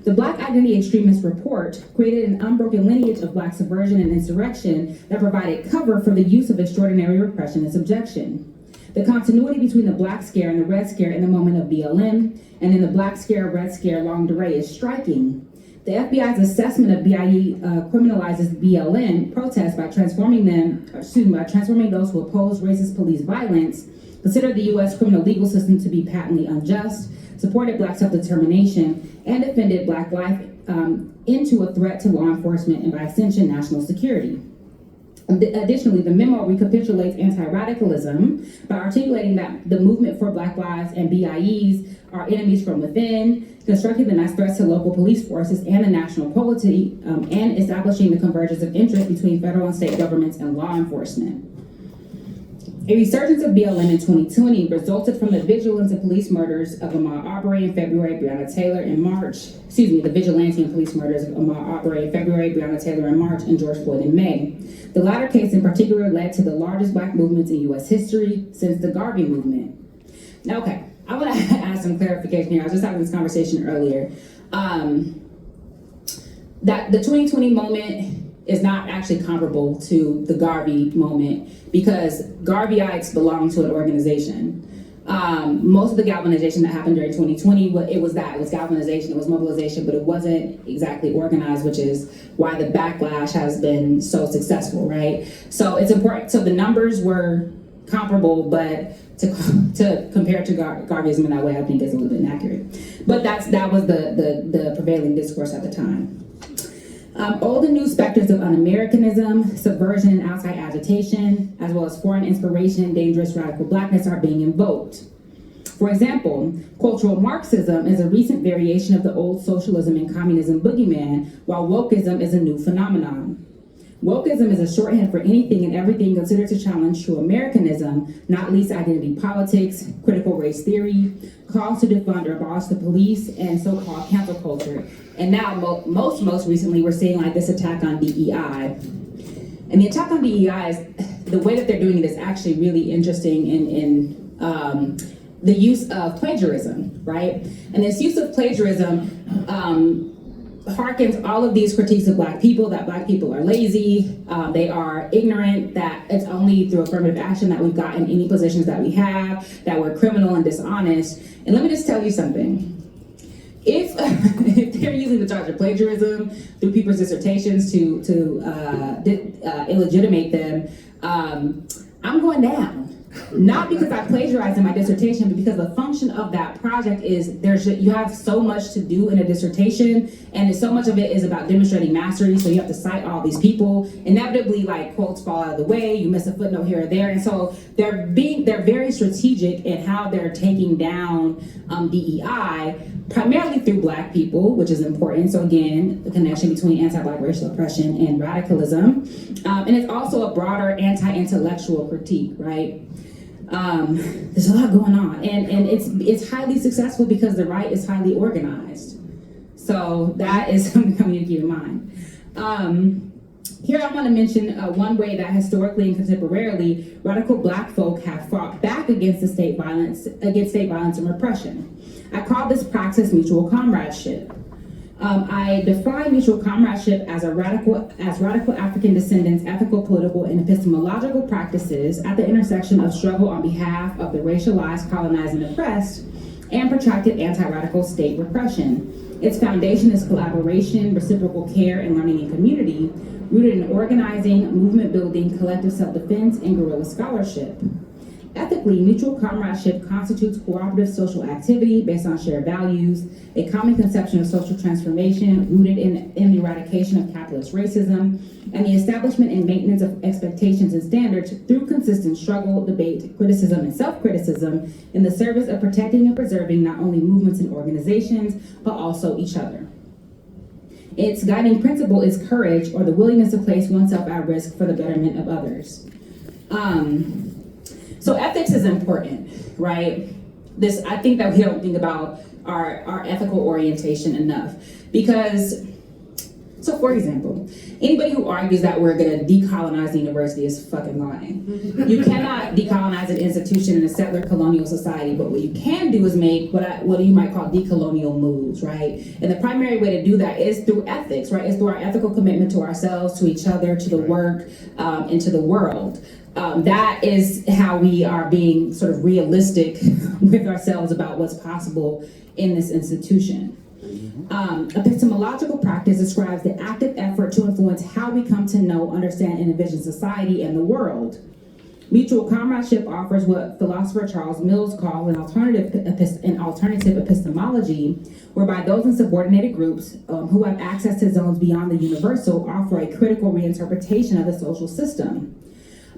The Black Identity Extremist Report created an unbroken lineage of Black subversion and insurrection that provided cover for the use of extraordinary repression and subjection. The continuity between the Black Scare and the Red Scare in the moment of BLM, and in the Black Scare, Red Scare, longue durée is striking. The FBI's assessment of BIE criminalizes BLM protests by transforming those who oppose racist police violence, considered the U.S. criminal legal system to be patently unjust, supported Black self-determination, and defended Black life into a threat to law enforcement and, by extension, national security. Additionally, the memo recapitulates anti-radicalism by articulating that the movement for Black lives and BIEs are enemies from within, constructing them as threats to local police forces and the national polity, and establishing the convergence of interest between federal and state governments and law enforcement. A resurgence of BLM in 2020 resulted from the vigilance and police murders of Ahmaud Arbery in February, Breonna Taylor in March. The vigilante and police murders of Ahmaud Arbery in February, Breonna Taylor in March, and George Floyd in May. The latter case in particular led to the largest Black movements in U.S. history since the Garvey movement. Now, okay, I want to add some clarification here. I was just having this conversation earlier. That the 2020 moment is not actually comparable to the Garvey moment because Garveyites belong to an organization. Most of the galvanization that happened during 2020, it was galvanization, it was mobilization, but it wasn't exactly organized, which is why the backlash has been so successful, right? So it's important. So the numbers were comparable, but to compare to Garveyism in that way, I think is a little bit inaccurate. But that was the prevailing discourse at the time. Old and new specters of un-Americanism, subversion, and outside agitation, as well as foreign inspiration, dangerous radical Blackness are being invoked. For example, cultural Marxism is a recent variation of the old socialism and communism boogeyman, while wokeism is a new phenomenon. Wokeism is a shorthand for anything and everything considered to challenge true Americanism, not least identity politics, critical race theory, calls to defund or abolish the police, and so-called cancel culture. And now, most recently, we're seeing like this attack on DEI. And the attack on DEI is, the way that they're doing it is actually really interesting in the use of plagiarism, right? And this use of plagiarism harkens all of these critiques of Black people, that Black people are lazy, they are ignorant, that it's only through affirmative action that we've gotten any positions that we have, that we're criminal and dishonest. And let me just tell you something. If they're using the charge of plagiarism through people's dissertations to illegitimate them, I'm going down. Not because I plagiarized in my dissertation, but because the function of that project is you have so much to do in a dissertation, and so much of it is about demonstrating mastery, so you have to cite all these people. Inevitably, like, quotes fall out of the way, you miss a footnote here or there, and so they're very strategic in how they're taking down DEI, primarily through Black people, which is important. So again, the connection between anti-Black racial oppression and radicalism. And it's also a broader anti-intellectual critique, right? There's a lot going on, and it's highly successful because the right is highly organized. So that is something I need to keep in mind. Here I want to mention one way that historically and contemporarily radical Black folk have fought back against state violence and repression. I call this praxis mutual comradeship. I define mutual comradeship as radical African descendants' ethical, political, and epistemological practices at the intersection of struggle on behalf of the racialized, colonized, and oppressed, and protracted anti-radical state repression. Its foundation is collaboration, reciprocal care, and learning in community, rooted in organizing, movement building, collective self-defense, and guerrilla scholarship. Ethically, mutual comradeship constitutes cooperative social activity based on shared values, a common conception of social transformation rooted in the eradication of capitalist racism, and the establishment and maintenance of expectations and standards through consistent struggle, debate, criticism, and self-criticism in the service of protecting and preserving not only movements and organizations, but also each other. Its guiding principle is courage, or the willingness to place oneself at risk for the betterment of others. So ethics is important, right? I think that we don't think about our ethical orientation enough, because So, for example, anybody who argues that we're going to decolonize the university is fucking lying. You cannot decolonize an institution in a settler colonial society, but what you can do is make what you might call decolonial moves, right? And the primary way to do that is through ethics, right? It's through our ethical commitment to ourselves, to each other, to the work, and to the world. That is how we are being sort of realistic with ourselves about what's possible in this institution. Epistemological practice describes the active effort to influence how we come to know, understand, and envision society and the world. Mutual comradeship offers what philosopher Charles Mills calls an alternative epistemology, whereby those in subordinated groups who have access to zones beyond the universal offer a critical reinterpretation of the social system.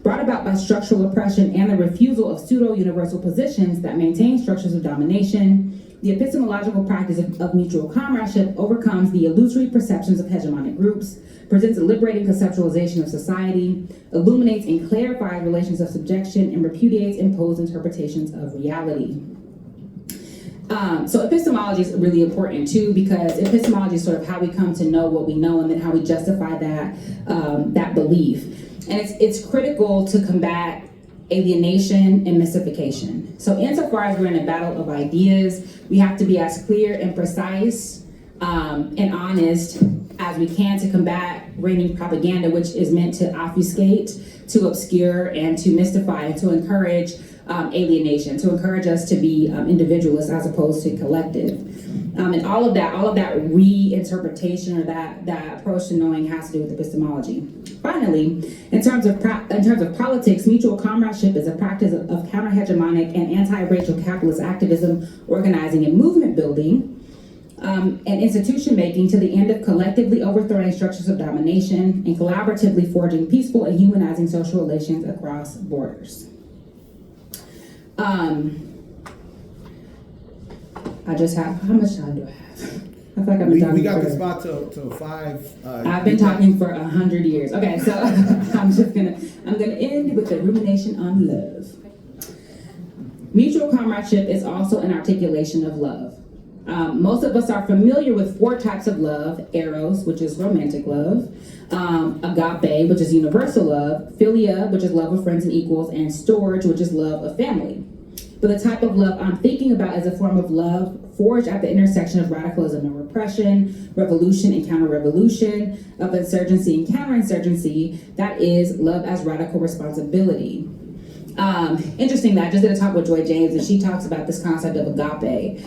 Brought about by structural oppression and the refusal of pseudo-universal positions that maintain structures of domination, the epistemological practice of mutual comradeship overcomes the illusory perceptions of hegemonic groups, presents a liberating conceptualization of society, illuminates and clarifies relations of subjection, and repudiates imposed interpretations of reality. So epistemology is really important too, because epistemology is sort of how we come to know what we know and then how we justify that belief. And it's critical to combat alienation and mystification. So insofar as we're in a battle of ideas, we have to be as clear and precise and honest as we can to combat reigning propaganda, which is meant to obfuscate, to obscure, and to mystify, and to encourage alienation, to encourage us to be individualists as opposed to collective. And all of that reinterpretation or that approach to knowing has to do with epistemology. Finally, in terms of politics, mutual comradeship is a practice of counter-hegemonic and anti-racial capitalist activism, organizing, and movement building, and institution making to the end of collectively overthrowing structures of domination and collaboratively forging peaceful and humanizing social relations across borders. I just have, how much time do I have? I feel like I've been talking we got for, the spot till 5. I've been talking for 100 years. Okay, so I'm gonna end with a rumination on love. Mutual comradeship is also an articulation of love. Most of us are familiar with 4 types of love: eros, which is romantic love, agape, which is universal love, philia, which is love of friends and equals, and storge, which is love of family. But the type of love I'm thinking about is a form of love forged at the intersection of radicalism and repression, revolution and counter-revolution, of insurgency and counterinsurgency. That is love as radical responsibility. Interesting that I just did a talk with Joy James, and she talks about this concept of agape,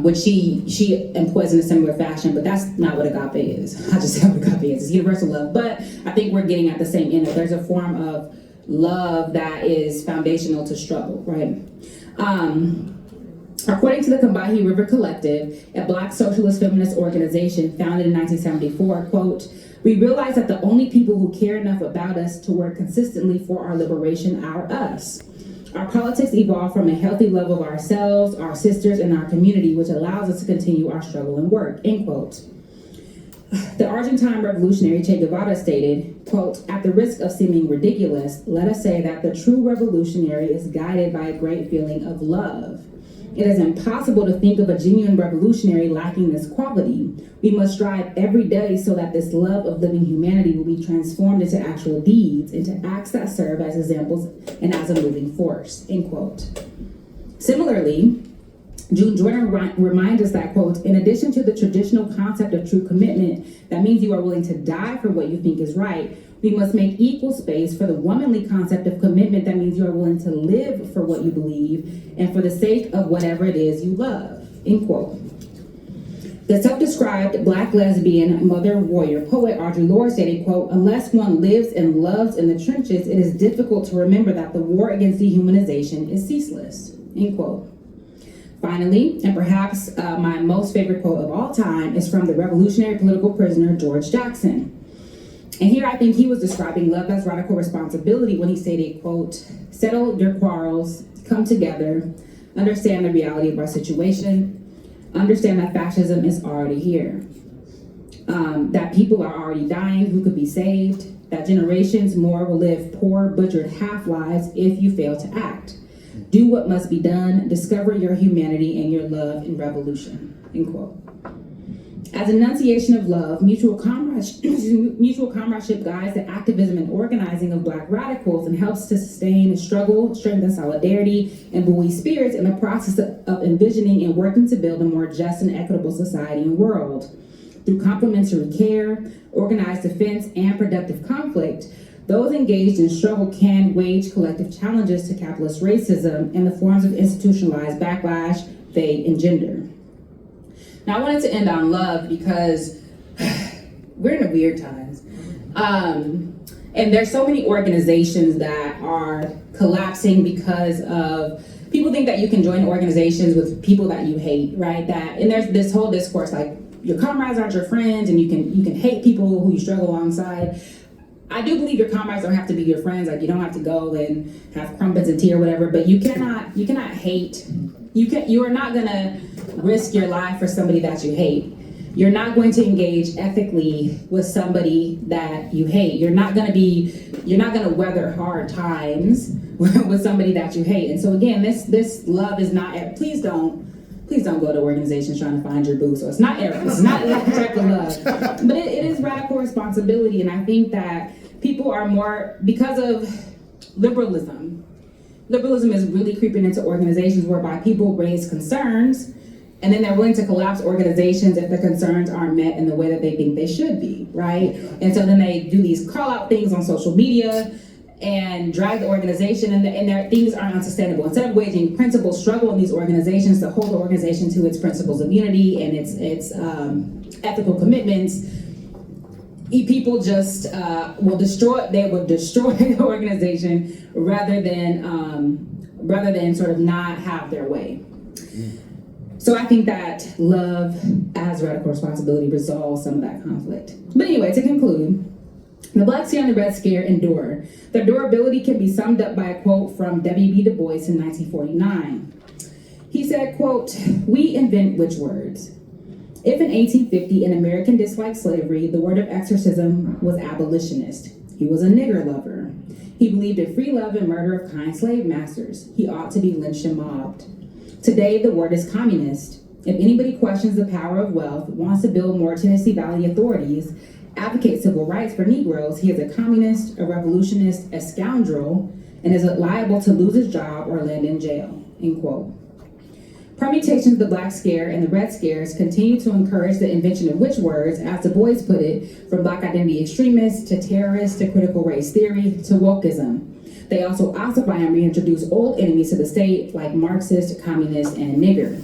which she employs in a similar fashion, but that's not what agape is. I just said what agape is. It's universal love, but I think we're getting at the same end. There's a form of love that is foundational to struggle, right? According to the Combahee River Collective, a Black socialist feminist organization founded in 1974, quote, "We realize that the only people who care enough about us to work consistently for our liberation are us. Our politics evolve from a healthy love of ourselves, our sisters, and our community, which allows us to continue our struggle and work," end quote. The Argentine revolutionary Che Guevara stated, quote, "At the risk of seeming ridiculous, let us say that the true revolutionary is guided by a great feeling of love. It is impossible to think of a genuine revolutionary lacking this quality. We must strive every day so that this love of living humanity will be transformed into actual deeds, into acts that serve as examples and as a moving force," end quote. Similarly, June Joyner reminds us that, quote, "In addition to the traditional concept of true commitment, that means you are willing to die for what you think is right, we must make equal space for the womanly concept of commitment that means you are willing to live for what you believe and for the sake of whatever it is you love," end quote. The self-described Black lesbian mother warrior poet Audre Lorde stated, quote, "Unless one lives and loves in the trenches, it is difficult to remember that the war against dehumanization is ceaseless," end quote. Finally, and perhaps my most favorite quote of all time, is from the revolutionary political prisoner George Jackson. And here I think he was describing love as radical responsibility when he stated, quote, "Settle your quarrels, come together, understand the reality of our situation, understand that fascism is already here, that people are already dying who could be saved, that generations more will live poor, butchered half-lives if you fail to act. Do what must be done, discover your humanity and your love in revolution," end quote. As enunciation of love, mutual comradeship guides the activism and organizing of Black radicals and helps to sustain the struggle, strengthen solidarity, and buoy spirits in the process of envisioning and working to build a more just and equitable society and world. Through complementary care, organized defense, and productive conflict, those engaged in struggle can wage collective challenges to capitalist racism and the forms of institutionalized backlash they engender. Now, I wanted to end on love because we're in a weird times. And there's so many organizations that are collapsing because of people think that you can join organizations with people that you hate, right? And there's this whole discourse like your comrades aren't your friends and you can hate people who you struggle alongside. I do believe your comrades don't have to be your friends. Like you don't have to go and have crumpets and tea or whatever, but you cannot hate. You are not gonna risk your life for somebody that you hate. You're not going to engage ethically with somebody that you hate. You're not gonna weather hard times with somebody that you hate. And so again, this love is not, please don't go to organizations trying to find your boo. So it's not Eros, it's not that type of love. But it is radical responsibility. And I think that people are more, because of liberalism is really creeping into organizations whereby people raise concerns and then they're willing to collapse organizations if the concerns aren't met in the way that they think they should be, right? And so then they do these call out things on social media and drag the organization, and their things are unsustainable. Instead of waging principled struggle in these organizations to hold the organization to its principles of unity and its ethical commitments, people just will destroy the organization rather than sort of not have their way. So I think that love as radical responsibility resolves some of that conflict. But anyway, to conclude, the Black Scare and the Red Scare endure. Their durability can be summed up by a quote from W.B. Du Bois in 1949. He said, quote, "We invent which words. If in 1850 an American disliked slavery, the word of exorcism was abolitionist. He was a nigger lover. He believed in free love and murder of kind slave masters. He ought to be lynched and mobbed. Today, the word is communist. If anybody questions the power of wealth, wants to build more Tennessee Valley authorities, advocates civil rights for Negroes, he is a communist, a revolutionist, a scoundrel, and is liable to lose his job or land in jail," end quote. Permutations of the Black Scare and the Red Scares continue to encourage the invention of witch words, as Du Bois put it, from Black identity extremists to terrorists to critical race theory to wokeism. They also occupy and reintroduce old enemies to the state like Marxist, communist, and nigger.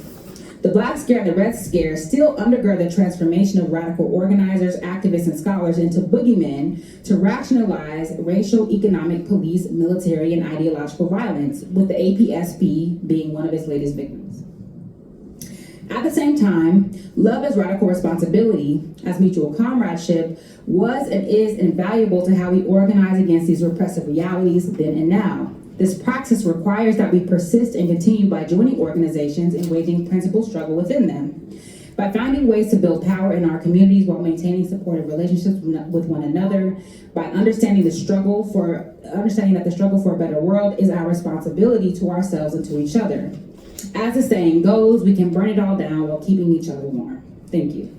The Black Scare and the Red Scare still undergird the transformation of radical organizers, activists, and scholars into boogeymen to rationalize racial, economic, police, military, and ideological violence, with the APSP being one of its latest victims. At the same time, love as radical responsibility, as mutual comradeship, was and is invaluable to how we organize against these repressive realities then and now. This praxis requires that we persist and continue by joining organizations and waging principled struggle within them. By finding ways to build power in our communities while maintaining supportive relationships with one another, by understanding that the struggle for a better world is our responsibility to ourselves and to each other. As the saying goes, we can burn it all down while keeping each other warm. Thank you.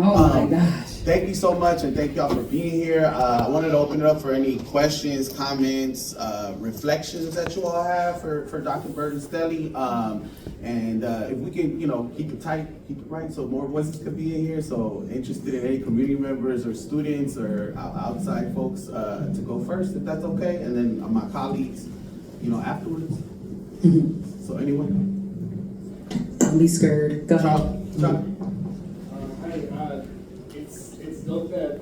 Oh my gosh. Thank you so much, and thank y'all for being here. I wanted to open it up for any questions, comments, reflections that you all have for Dr. Bertastelli. And if we can, keep it tight, keep it right, so more voices could be in here. So interested in any community members or students or outside folks to go first, if that's okay. And then my colleagues, afterwards. Mm-hmm. So anyone? Don't be scared. Go ahead. It's dope that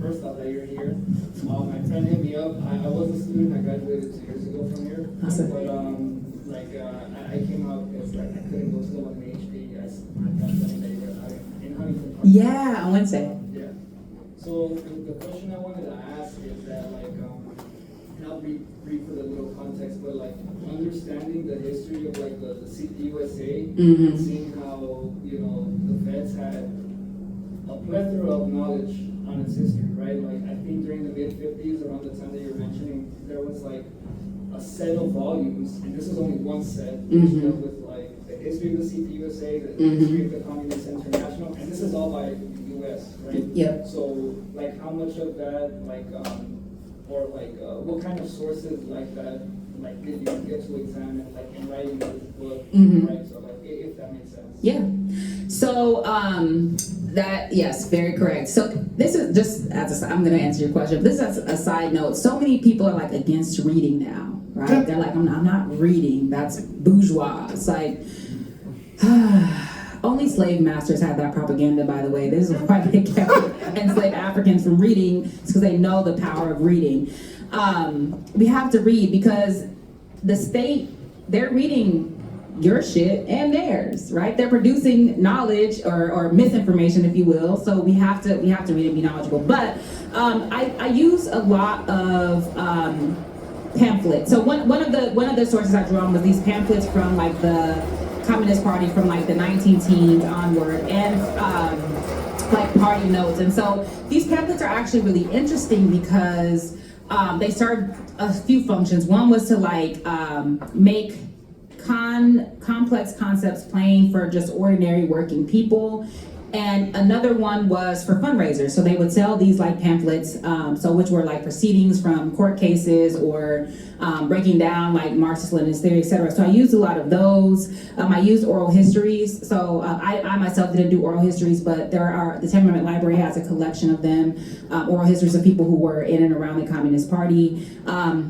first off that you're here. My friend hit me up. I was a student. I graduated 2 years ago from here. Awesome. But I came out because I couldn't go to the one in HP as my friend said in Huntington Park. Yeah, on Wednesday. Yeah. So the question I wanted to ask is that and I'll be brief for the little context, but understanding the history of the CPUSA, mm-hmm. and seeing how the feds had a plethora of knowledge on its history, right? Like, I think during the mid-50s, around the time that you're mentioning, there was like a set of volumes, and this is only one set, which dealt with like the history of the CPUSA, the history of the Communist International, and this is all by the US, right? Yep. So, like, how much of that, like, or like, what kind of sources like that, like, did you get to examine, like, in writing this book, right? So, like, if that makes sense. Yeah. So, that, yes, very correct. So this is just, I'm going to answer your question. This is a side note. So many people are like against reading now, right? They're like, I'm not reading. That's bourgeois. It's like, only slave masters had that propaganda, by the way. This is why they kept enslaved Africans from reading. It's because they know the power of reading. We have to read because the state, they're reading your shit and theirs, right? They're producing knowledge or misinformation, if you will. So we have to read and be knowledgeable. But I use a lot of pamphlets. So one of the sources I drew on was these pamphlets from like the Communist Party from like the 19-teens onward, and like party notes. And so these pamphlets are actually really interesting because they served a few functions. One was to like make complex concepts plain for just ordinary working people, and another one was for fundraisers. So they would sell these like pamphlets, so which were like proceedings from court cases or breaking down like Marxist-Leninist theory, etc. So I used a lot of those. I used oral histories. So I myself didn't do oral histories, but the 10th Amendment Library has a collection of them, oral histories of people who were in and around the Communist Party. I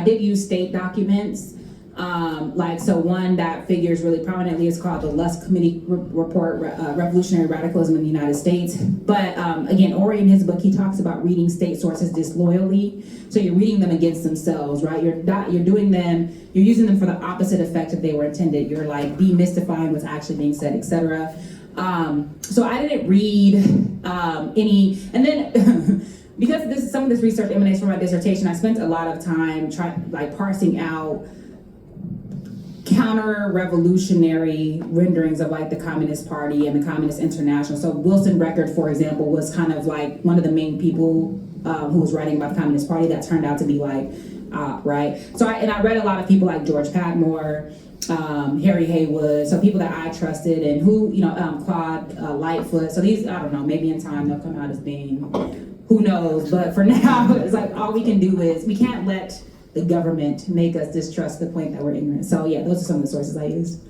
did use state documents. So one that figures really prominently is called the Lusk Committee Report, Revolutionary Radicalism in the United States. But again, Ori in his book, he talks about reading state sources disloyally. So you're reading them against themselves, right? You're doing them, you're using them for the opposite effect if they were intended. You're like demystifying what's actually being said, etc. So I didn't read any, and then because some of this research emanates from my dissertation, I spent a lot of time parsing out counter-revolutionary renderings of like the Communist Party and the Communist International. So Wilson Record, for example, was kind of like one of the main people who was writing about the Communist Party that turned out to be like, right? So I read a lot of people like George Padmore, Harry Haywood, so people that I trusted, and Claude Lightfoot. So these, I don't know, maybe in time they'll come out as being, who knows? But for now, it's like all we can do is, we can't let the government make us distrust the point that we're ignorant. So yeah, those are some of the sources I used.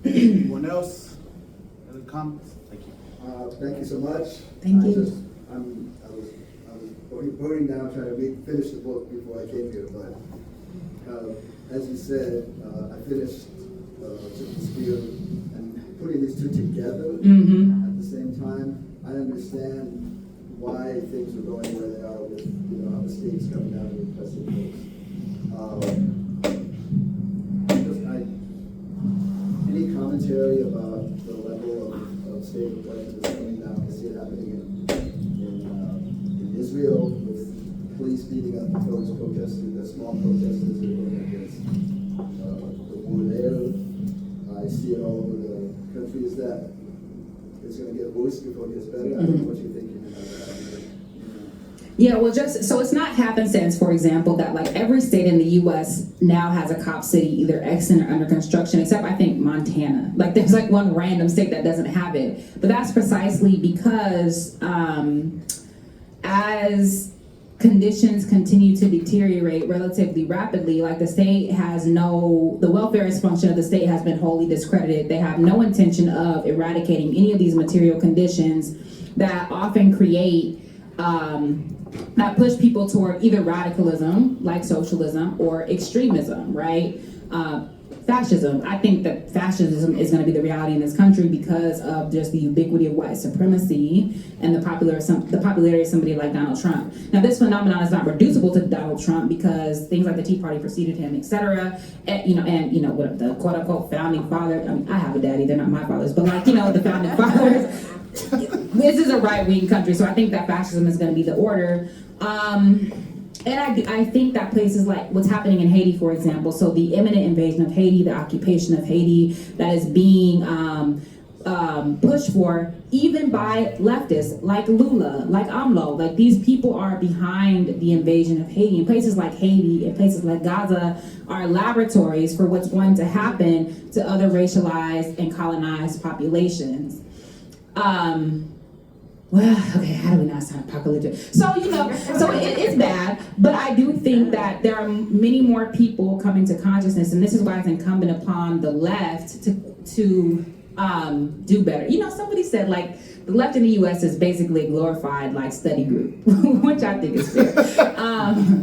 Anyone else? Other comments? Thank you. Thank you so much. Thank you. I was voting down trying to finish the book before I came here, but as you said, I finished Shakespeare, and putting these two together at the same time, I understand why things are going where they are with how the state's coming down and repressing folks. Any commentary about the level of state repression that's coming down? I see it happening in Israel with police beating up those protesters, the small protesters that are going against the war there. I see it all over the country. Is that it's going to get worse before it gets better? I don't know what you're thinking about that. Yeah, well, so it's not happenstance, for example, that like every state in the U.S. now has a cop city either extant or under construction, except I think Montana. Like there's like one random state that doesn't have it. But that's precisely because as conditions continue to deteriorate relatively rapidly, like the welfare function of the state has been wholly discredited. They have no intention of eradicating any of these material conditions that often create that push people toward either radicalism, like socialism, or extremism, right? Fascism. I think that fascism is going to be the reality in this country because of just the ubiquity of white supremacy and the popularity of somebody like Donald Trump. Now, this phenomenon is not reducible to Donald Trump because things like the Tea Party preceded him, etc. And what the quote unquote founding fathers. I mean, I have a daddy; they're not my fathers, but like the founding fathers. This is a right-wing country, so I think that fascism is going to be the order. And I think that places like what's happening in Haiti, for example, so the imminent invasion of Haiti, the occupation of Haiti that is being pushed for, even by leftists like Lula, like AMLO. Like, these people are behind the invasion of Haiti. And places like Haiti and places like Gaza are laboratories for what's going to happen to other racialized and colonized populations. Well, okay, how do we not sound apocalyptic? So, it's bad, but I do think that there are many more people coming to consciousness, and this is why it's incumbent upon the left to do better. Somebody said, like, the left in the U.S. is basically a glorified, like, study group, which I think is fair.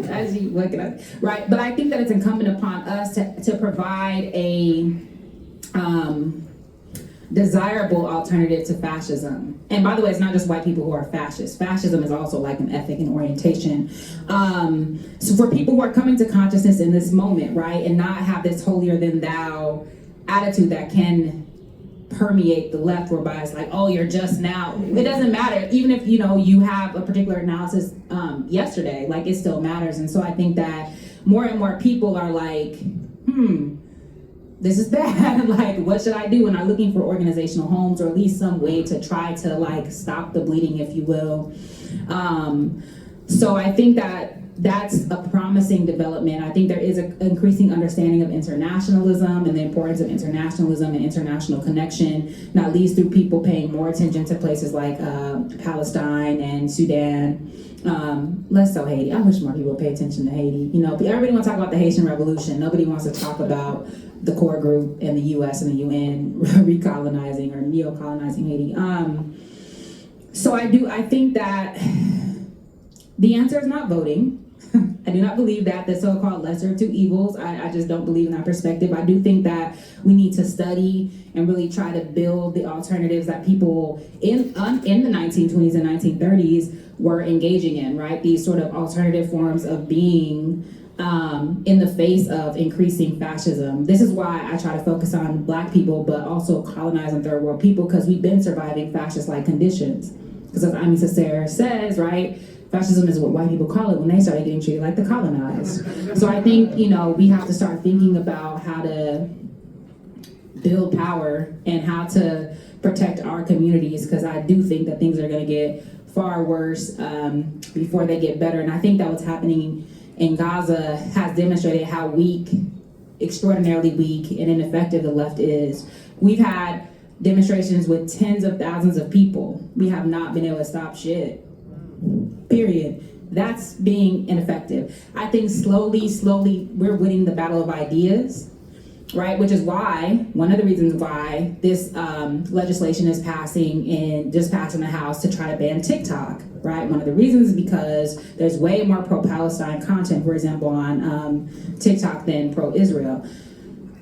As you look at us, right? But I think that it's incumbent upon us to provide a desirable alternative to fascism. And by the way, it's not just white people who are fascists. Fascism is also like an ethic and orientation. So for people who are coming to consciousness in this moment, right, and not have this holier than thou attitude that can permeate the left, whereby it's like, oh, you're just now. It doesn't matter. Even if, you have a particular analysis yesterday, like, it still matters. And so I think that more and more people are like, this is bad. Like, what should I do? And are looking for organizational homes, or at least some way to try to, like, stop the bleeding, if you will. So I think that that's a promising development. I think there is an increasing understanding of internationalism and the importance of internationalism and international connection, not least through people paying more attention to places like Palestine and Sudan. Less so Haiti. I wish more people pay attention to Haiti. Everybody wants to talk about the Haitian Revolution. Nobody wants to talk about the core group and the U.S. and the UN recolonizing or neo-colonizing Haiti. So I think that the answer is not voting. I do not believe that the so-called lesser of two evils. I just don't believe in that perspective. I do think that we need to study and really try to build the alternatives that people in the 1920s and 1930s were engaging in, right? These sort of alternative forms of being in the face of increasing fascism. This is why I try to focus on Black people, but also colonized and third world people, because we've been surviving fascist-like conditions. Because as Aimé Césaire says, right, fascism is what white people call it when they started getting treated like the colonized. So I think, we have to start thinking about how to build power and how to protect our communities, because I do think that things are going to get far worse before they get better. And I think that what's happening in Gaza has demonstrated how weak, extraordinarily weak and ineffective the left is. We've had demonstrations with tens of thousands of people. We have not been able to stop shit. Period. That's being ineffective. I think slowly, we're winning the battle of ideas, right? Which is why, one of the reasons why this legislation is just passed in the House to try to ban TikTok, right? One of the reasons is because there's way more pro-Palestine content, for example, on TikTok than pro-Israel.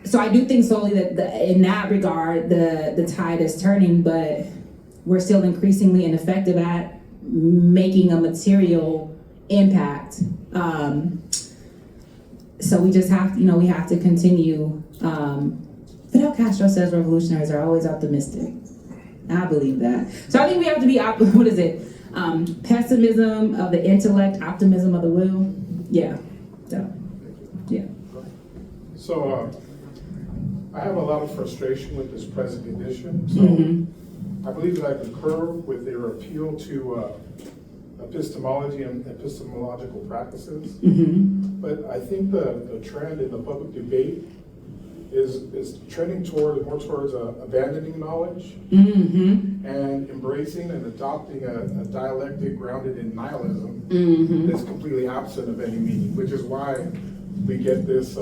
So I do think slowly that in that regard, the tide is turning, but we're still increasingly ineffective at making a material impact. So we just have, we have to continue. Fidel Castro says revolutionaries are always optimistic. I believe that. So I think we have to be, pessimism of the intellect, optimism of the will. Yeah. So, yeah. So I have a lot of frustration with this present condition. So I believe that I concur with their appeal to epistemology and epistemological practices. But I think the trend in the public debate is trending more towards abandoning knowledge and embracing and adopting a dialectic grounded in nihilism that's completely absent of any meaning, which is why we get this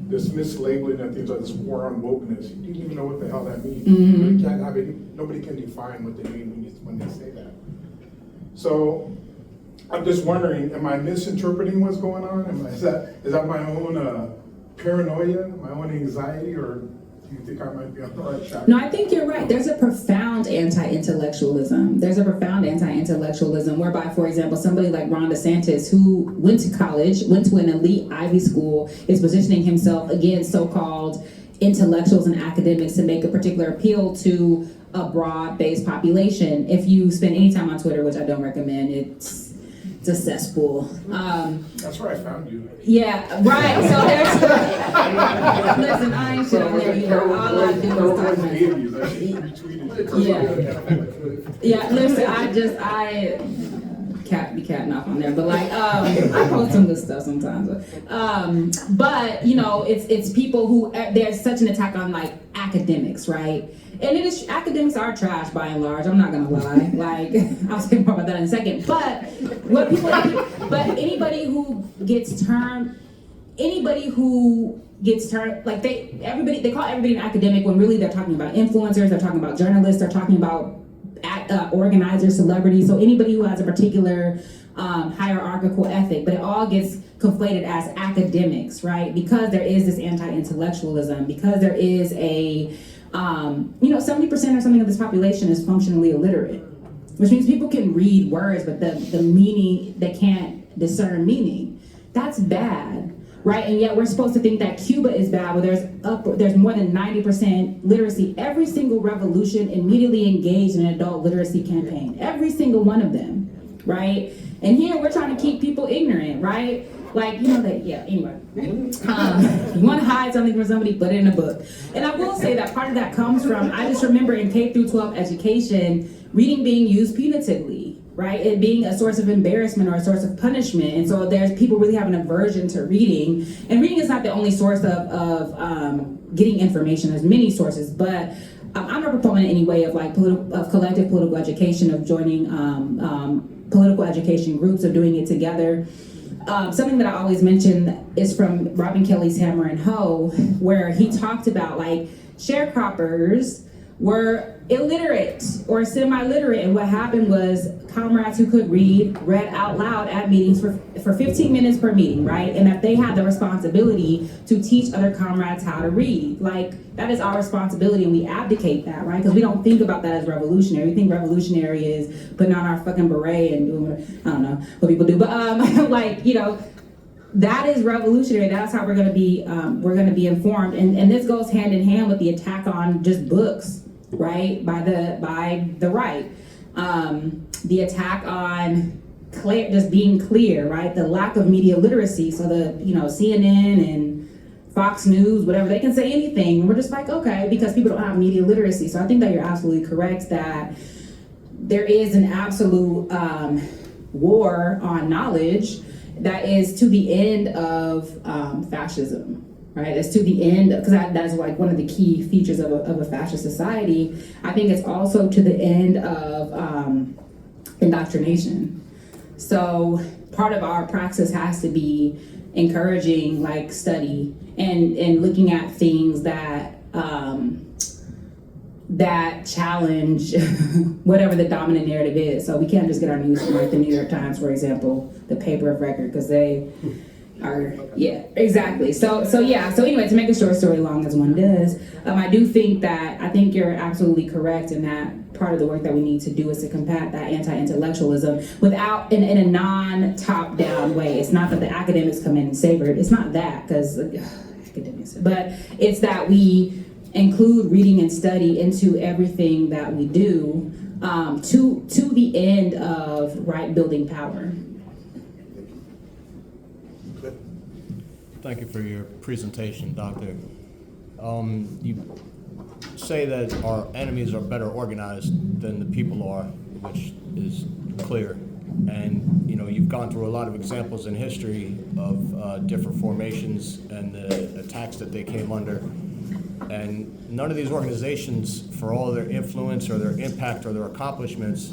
this mislabeling of things like this war on wokeness. You didn't even know what the hell that means. You can't have it, nobody can define what they mean when they say that. So I'm just wondering, am I misinterpreting what's going on? Is that my own paranoia, my own anxiety, or do you think I might be on the right track? No, I think you're right. There's a profound anti-intellectualism. Whereby, for example, somebody like Ron DeSantis, who went to college, went to an elite Ivy school, is positioning himself against so-called intellectuals and academics to make a particular appeal to a broad-based population. If you spend any time on Twitter, which I don't recommend, it's a cesspool. That's where I found you. Yeah, right. So there's. Listen, I ain't shit on there either. All I do is talk mess. Yeah, listen, be catting off on there, but like, I post some good stuff sometimes. But you know, it's people who, there's such an attack on like academics, right? And it is, academics are trash by and large. I'm not gonna lie. Like, I'll say more about that in a second. But but anybody who gets turned, like they call everybody an academic when really they're talking about influencers, they're talking about journalists, they're talking about organizers, celebrities. So anybody who has a particular hierarchical ethic, but it all gets conflated as academics, right? Because there is this anti-intellectualism, because there is a 70% or something of this population is functionally illiterate, which means people can read words, but the meaning, they can't discern meaning. That's bad, right? And yet we're supposed to think that Cuba is bad, where there's more than 90% literacy. Every single revolution immediately engaged in an adult literacy campaign. Every single one of them, right? And here we're trying to keep people ignorant, right? Like, anyway. You want to hide something from somebody, put it in a book. And I will say that part of that comes from, I just remember in K through 12 education, reading being used punitively, right? It being a source of embarrassment or a source of punishment. And so there's people really have an aversion to reading. And reading is not the only source of getting information. There's many sources, but I'm a proponent anyway of like of collective political education, of joining political education groups, of doing it together. Something that I always mention is from Robin Kelly's Hammer and Hoe, where he talked about like sharecroppers were illiterate or semi-literate, and what happened was comrades who could read out loud at meetings for 15 minutes per meeting, right? And that they had the responsibility to teach other comrades how to read. Like, that is our responsibility, and we abdicate that, right? Because we don't think about that as revolutionary. We think revolutionary is putting on our fucking beret and doing, I don't know what people do, but that is revolutionary. That's how we're gonna be informed. And this goes hand in hand with the attack on just books, right? By the right. The attack on just being clear, right? The lack of media literacy. So CNN and Fox News, whatever, they can say anything. And we're just like, okay, because people don't have media literacy. So I think that you're absolutely correct that there is an absolute war on knowledge that is to the end of fascism, right? It's to the end, because that's like one of the key features of a fascist society. I think it's also to the end of indoctrination. So part of our praxis has to be encouraging like study and looking at things that that challenge whatever the dominant narrative is. So we can't just get our news from like the New York Times, for example, the paper of record, because they are, yeah, exactly. So anyway, to make a short story long as one does, I think you're absolutely correct in that part of the work that we need to do is to combat that anti-intellectualism without, in a non-top-down way. It's not that the academics come in and savor it. It's not that, because academics, but it's that we include reading and study into everything that we do, to the end of building power. Thank you for your presentation, Doctor. You say that our enemies are better organized than the people are, which is clear. And you've gone through a lot of examples in history of different formations and the attacks that they came under. And none of these organizations, for all their influence or their impact or their accomplishments,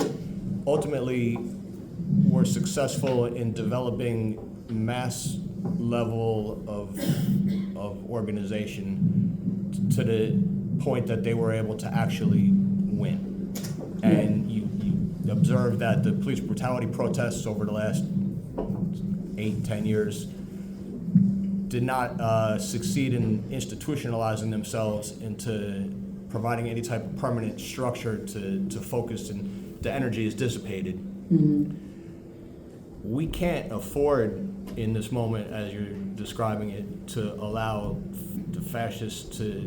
ultimately were successful in developing mass level of organization to the point that they were able to actually win. And you observe that the police brutality protests over the last 8-10 years did not succeed in institutionalizing themselves into providing any type of permanent structure to focus, and the energy is dissipated. Mm-hmm. We can't afford in this moment, as you're describing it, to allow the fascists to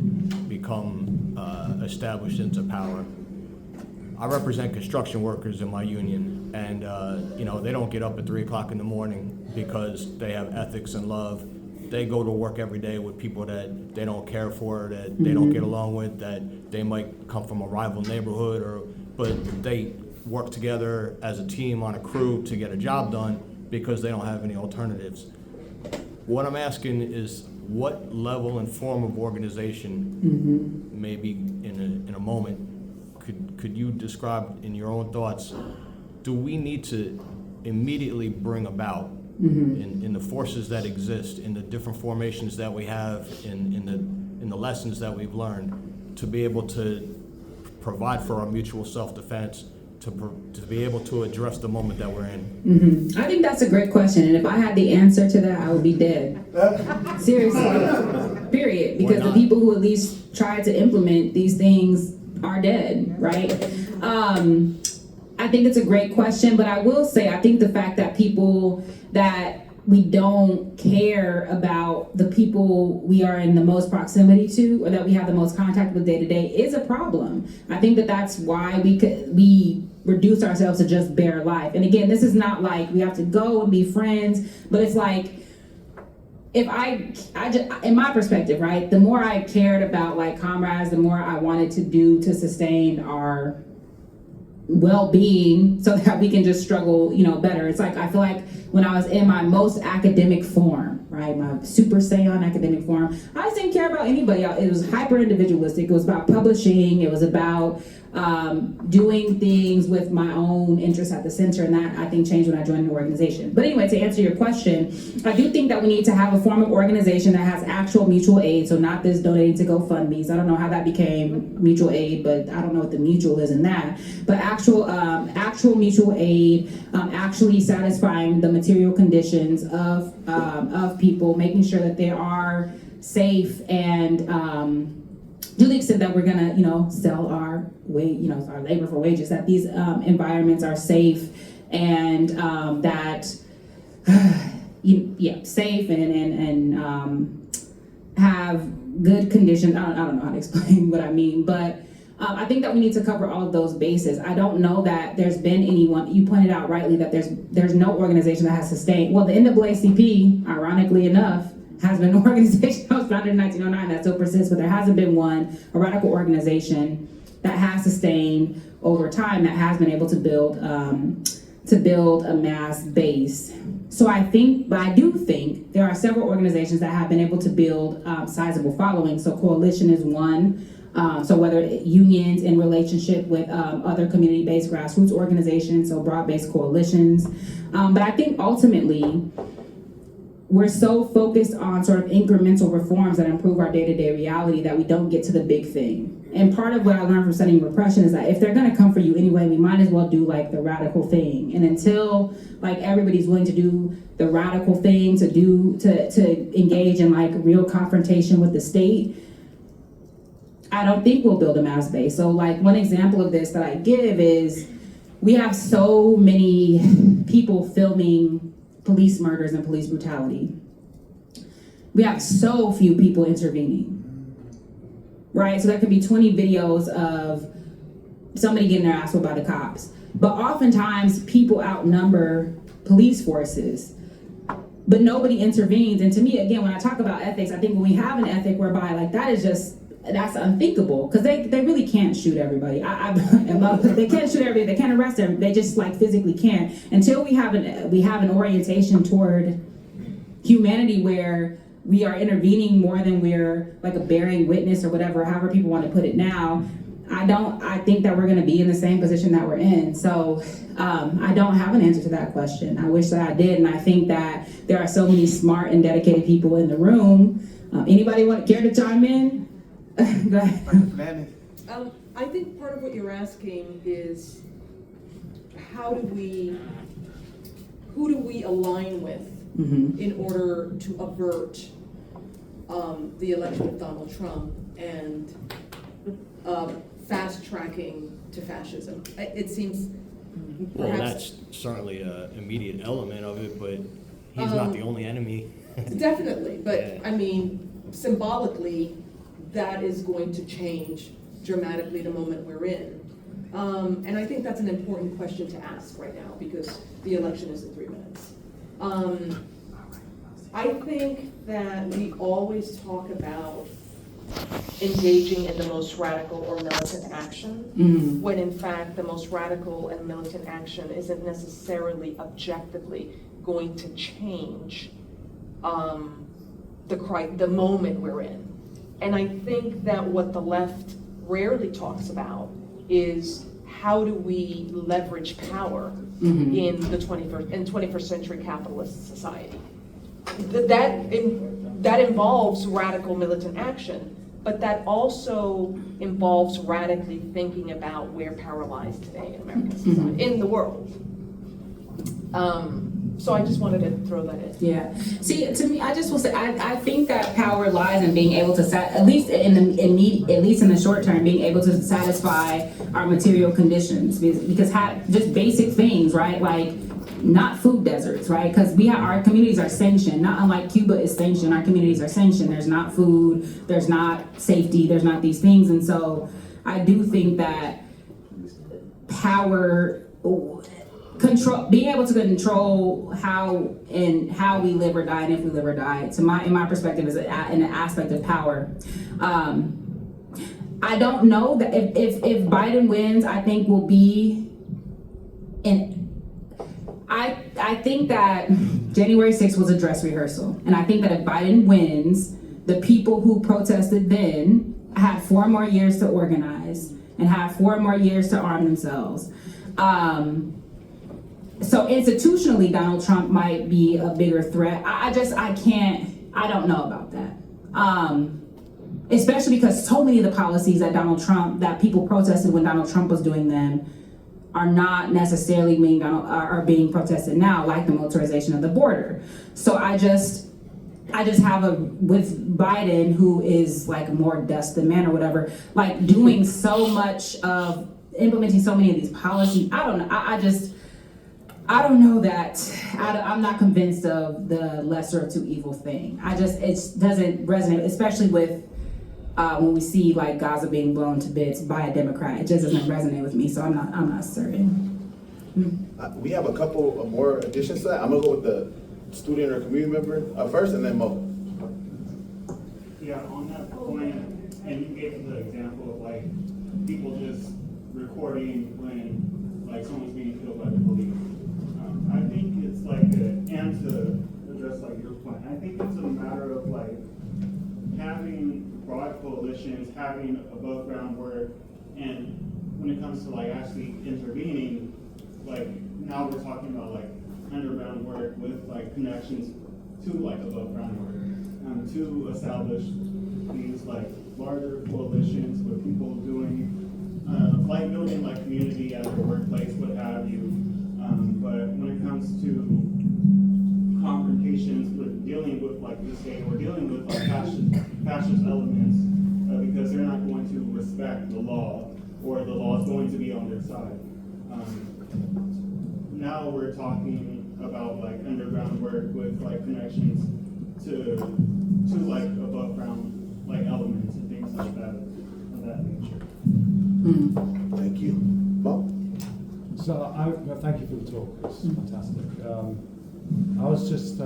become established into power. I represent construction workers in my union, and you know, they don't get up at 3 o'clock in the morning because they have ethics and love. They go to work every day with people that they don't care for, that they don't get along with, that they might come from a rival neighborhood, but they work together as a team on a crew to get a job done because they don't have any alternatives. What I'm asking is, what level and form of organization, maybe in a moment, could you describe in your own thoughts, do we need to immediately bring about in the forces that exist, in the different formations that we have, in the lessons that we've learned, to be able to provide for our mutual self-defense, to be able to address the moment that we're in? I think that's a great question, and if I had the answer to that, I would be dead. Seriously, period. Because the people who at least try to implement these things are dead, right? I think it's a great question, but I will say, I think the fact that we don't care about the people we are in the most proximity to, or that we have the most contact with day to day, is a problem. I think that's why we reduce ourselves to just bare life. And again, this is not like we have to go and be friends, but it's like, if I just, in my perspective, right, the more I cared about like comrades, the more I wanted to do to sustain our well-being so that we can just struggle, better. It's like, I feel like when I was in my most academic form, right, my super Saiyan academic form, I just didn't care about anybody else. It was hyper individualistic. It was about publishing. It was about doing things with my own interests at the center, and that I think changed when I joined an organization. But anyway, to answer your question, I do think that we need to have a form of organization that has actual mutual aid, so not this donating to GoFundMe's. I don't know how that became mutual aid, but I don't know what the mutual is in that. But actual mutual aid, actually satisfying the material conditions of people, making sure that they are safe, and to the extent that we're gonna, sell our our labor for wages, that these environments are safe, and that safe and have good conditions. I don't know how to explain what I mean, but I think that we need to cover all of those bases. I don't know that there's been anyone, you pointed out rightly that there's no organization that has sustained. Well, the NAACP, ironically enough, has been an organization that was founded in 1909 that still persists, but there hasn't been a radical organization that has sustained over time, that has been able to build a mass base. So I do think there are several organizations that have been able to build sizable followings. So Coalition is one. So whether unions in relationship with other community-based grassroots organizations, so broad-based coalitions. But I think ultimately, we're so focused on sort of incremental reforms that improve our day-to-day reality that we don't get to the big thing. And part of what I learned from studying repression is that if they're gonna come for you anyway, we might as well do like the radical thing. And until like everybody's willing to do the radical thing, to engage in like real confrontation with the state, I don't think we'll build a mass base. So like one example of this that I give is we have so many people filming police murders and police brutality. We have so few people intervening, right? So there could be 20 videos of somebody getting their ass whipped by the cops. But oftentimes people outnumber police forces, but nobody intervenes. And to me, again, when I talk about ethics, I think when we have an ethic whereby like that's unthinkable, because they really can't shoot everybody. They can't shoot everybody. They can't arrest them. They just like physically can't. Until we have an orientation toward humanity where we are intervening more than we're like a bearing witness or whatever, however people want to put it now. I think that we're going to be in the same position that we're in. So I don't have an answer to that question. I wish that I did, and I think that there are so many smart and dedicated people in the room. Anybody care to chime in? Go ahead. I think part of what you're asking is who do we align with in order to avert the election of Donald Trump and fast tracking to fascism? It seems Well, perhaps that's certainly an immediate element of it, but he's not the only enemy. definitely, but Yeah. I mean, symbolically, that is going to change dramatically the moment we're in. And I think that's an important question to ask right now, because the election is in 3 minutes. I think that we always talk about engaging in the most radical or militant action, when in fact the most radical and militant action isn't necessarily objectively going to change the moment we're in. And I think that what the left rarely talks about is how do we leverage power in the 21st century capitalist society. That involves radical militant action, but that also involves radically thinking about where power lies today in American society, in the world. So I just wanted to throw that in. Yeah. See, to me, I just will say, I think that power lies in being able to at least in the short term, being able to satisfy our material conditions, because just basic things, right? Like not food deserts, right? Because our communities are sanctioned, not unlike Cuba is sanctioned. Our communities are sanctioned. There's not food, there's not safety, there's not these things, and so I do think that power. Being able to control how we live or die, and if we live or die, in my perspective, is an aspect of power. I don't know that if Biden wins, I think will be I think that January 6th was a dress rehearsal, and I think that if Biden wins, the people who protested then have 4 more years to organize and have 4 more years to arm themselves. So institutionally, Donald Trump might be a bigger threat. I don't know about that. Especially because so many of the policies that people protested when Donald Trump was doing them are not necessarily are being protested now, like the militarization of the border. So I just have with Biden, who is like more dust than man or whatever, like doing so much of implementing so many of these policies. I don't know. I don't know that. I'm not convinced of the lesser of two evils thing. It doesn't resonate, especially with when we see like Gaza being blown to bits by a Democrat. It just doesn't resonate with me, so I'm not certain. We have a couple of more additions to that. I'm gonna go with the student or community member first, and then Mo. Yeah, on that point, and you gave the example of like people just recording when like someone's being killed by the police. I think it's like and to address like your point, I think it's a matter of like having broad coalitions, having above ground work, and when it comes to like actually intervening, like now we're talking about like underground work with like connections to like above ground work, to establish these like larger coalitions with people doing like building like community at their workplace, what have you. But when it comes to confrontations with dealing with like the state or dealing with like fascist elements, because they're not going to respect the law, or the law is going to be on their side. Now we're talking about like underground work with like connections to like above ground like elements and things like that of that nature. Thank you. Mo? So thank you for the talk. It's fantastic. I was just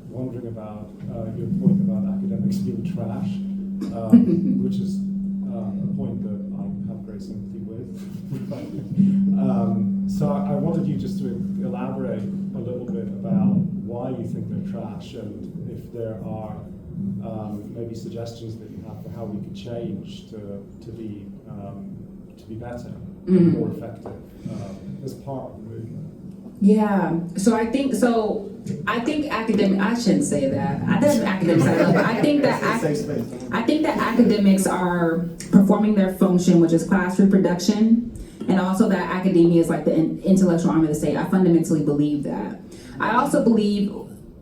wondering about your point about academics being trash, which is a point that I have great sympathy with. So I wanted you just to elaborate a little bit about why you think they're trash, and if there are maybe suggestions that you have for how we could change to be better, more effective as part of the movement. Yeah. So I think academic. I shouldn't say that. I think academics. But I think that academics are performing their function, which is class reproduction, and also that academia is like the intellectual arm of the state. I fundamentally believe that. I also believe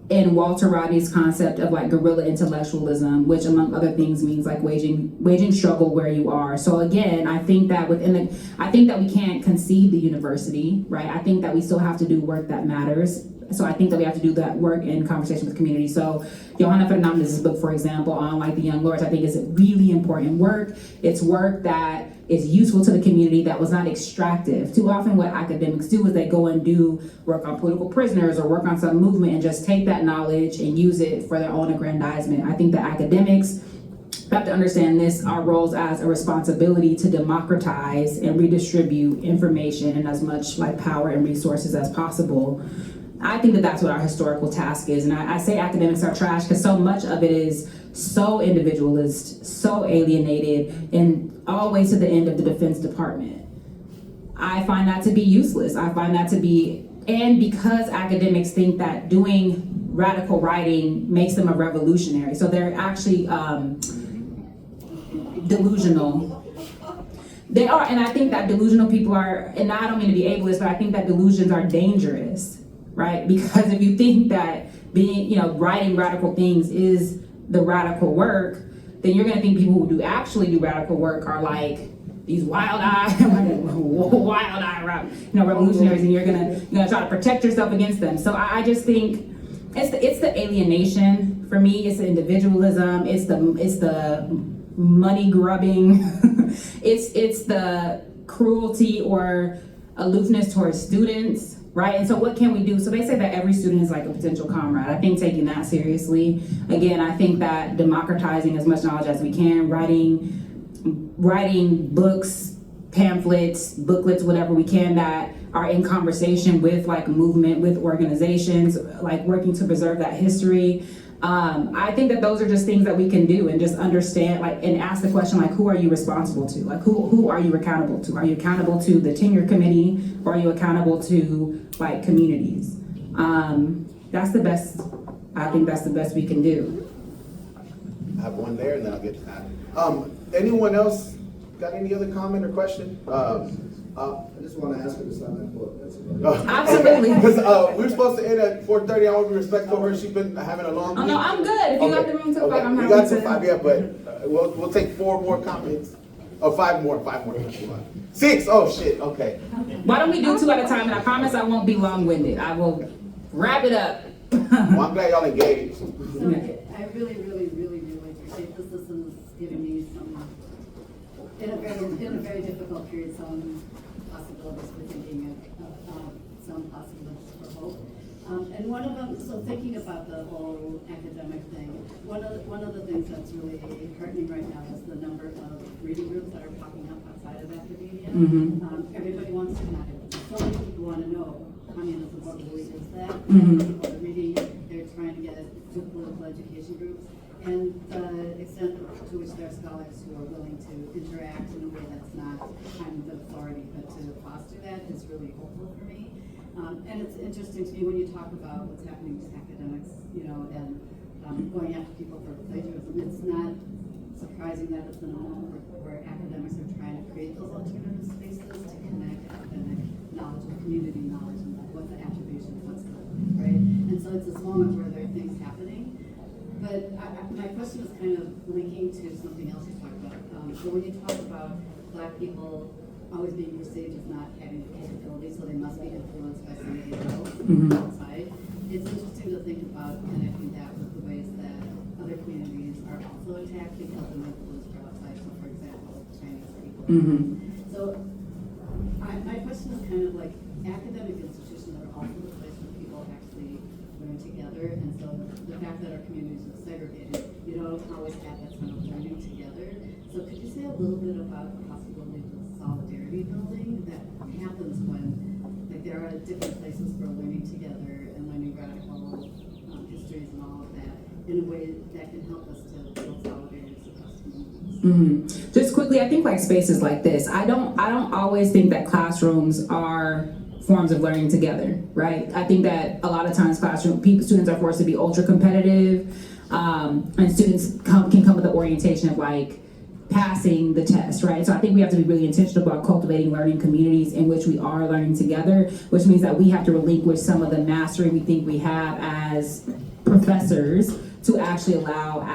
in Walter Rodney's concept of like guerrilla intellectualism, which among other things means like waging struggle where you are. So again, I think that I think that we can't concede the university, right? I think that we still have to do work that matters So I think that we have to do that work in conversation with the community. So Johanna Fernandez's book, for example, on like the Young Lords, I think is really important work. It's work that is useful to the community, that was not extractive. Too often what academics do is they go and do work on political prisoners or work on some movement and just take that knowledge and use it for their own aggrandizement. I think that academics have to understand this, our roles as a responsibility to democratize and redistribute information and as much like power and resources as possible. I think that that's what our historical task is. And I say academics are trash because so much of it is so individualist, so alienated, and always to the end of the Defense Department. I find that to be useless. I find that to be, and because academics think that doing radical writing makes them a revolutionary. So they're actually delusional. They are, and I think that delusional people are, and I don't mean to be ableist, but I think that delusions are dangerous, right? Because if you think that being, writing radical things is the radical work, then you're gonna think people who do actually do radical work are like these wild-eyed revolutionaries, and you're gonna try to protect yourself against them. So I just think it's the alienation for me. It's the individualism. It's the money grubbing. it's the cruelty or aloofness towards students, right? And so what can we do? So they say that every student is like a potential comrade. I think taking that seriously. Again, I think that democratizing as much knowledge as we can, writing books, pamphlets, booklets, whatever we can that are in conversation with like movement, with organizations, like working to preserve that history. I think that those are just things that we can do and just understand, like, and ask the question, like, who are you responsible to? Like, who are you accountable to? Are you accountable to the tenure committee, or are you accountable to like communities? That's the best, I think that's the best we can do. I have one there and then I'll get to that. Anyone else got any other comment or question? I just want to ask her to sign that book. That's about it. Absolutely. Because we were supposed to end at 4:30. I want to be respectful of her. She's been having a long Oh week. no, I'm good. If you got the room till 5, I'm we happy got to. to 5, yeah, but we'll take 4 more comments. Oh, 5 more. 6. Oh shit. Okay. Why don't we do 2 at a time? And I promise I won't be long-winded. I will wrap it up. Well, I'm glad y'all engaged. So I really appreciate this. This is giving me some, in a very difficult period, some possibilities for thinking of some possibilities for hope. And one of them, so thinking about the whole academic thing, one of the things that's really heartening right now is the number of reading groups that are popping up outside of academia. Everybody wants to know. So many people want to know communism, what really is that? People are reading, they're trying to get to political education groups. And the extent to which there are scholars who are willing to interact in a way that's not kind of the authority, but to foster that is really hopeful for me. And it's interesting to me when you talk about what's happening with academics, and going after people for plagiarism. It's not surprising that it's in a moment where academics are trying to create those alternative spaces to connect academic knowledge with community knowledge and what the attribution is, what's good, right? And so it's this moment where there are things happening. But my question is kind of linking to something else you talked about. So when you talk about Black people always being perceived as not having the capability, so they must be influenced by somebody else outside, it's interesting to think about connecting that with the ways that other communities are also attacked because of influence from outside. So for example, Chinese people. So my question is kind of like academic institutions are also the place where people actually learn together, and so the fact that our communities are segregated, you don't always have that kind of learning together. So could you say a little bit about the possibility of solidarity building that happens when there are different places for learning together and learning radical histories and all of that in a way that can help us to build solidarity across communities? Just quickly, I think like spaces like this, I don't always think that classrooms are forms of learning together, right? I think that a lot of times students are forced to be ultra competitive, and students can come with the orientation of like passing the test, right? So I think we have to be really intentional about cultivating learning communities in which we are learning together, which means that we have to relinquish some of the mastery we think we have as professors to actually allow,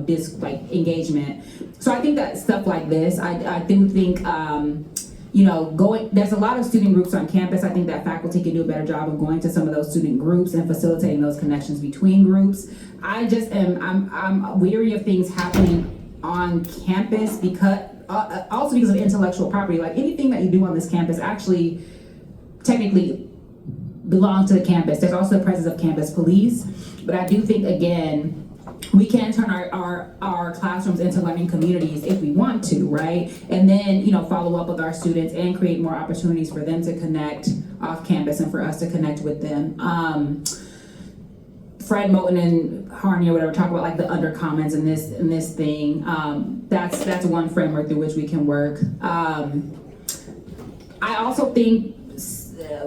this like engagement. So I think that stuff like this, I do think there's a lot of student groups on campus. I think that faculty can do a better job of going to some of those student groups and facilitating those connections between groups. I'm weary of things happening on campus because of intellectual property. Like anything that you do on this campus actually technically belongs to the campus. There's also the presence of campus police, but I do think, again, we can turn our classrooms into learning communities if we want to, right? And then, follow up with our students and create more opportunities for them to connect off campus and for us to connect with them. Fred Moten and Harney or whatever talk about like the undercommons in this thing. That's one framework through which we can work. I also think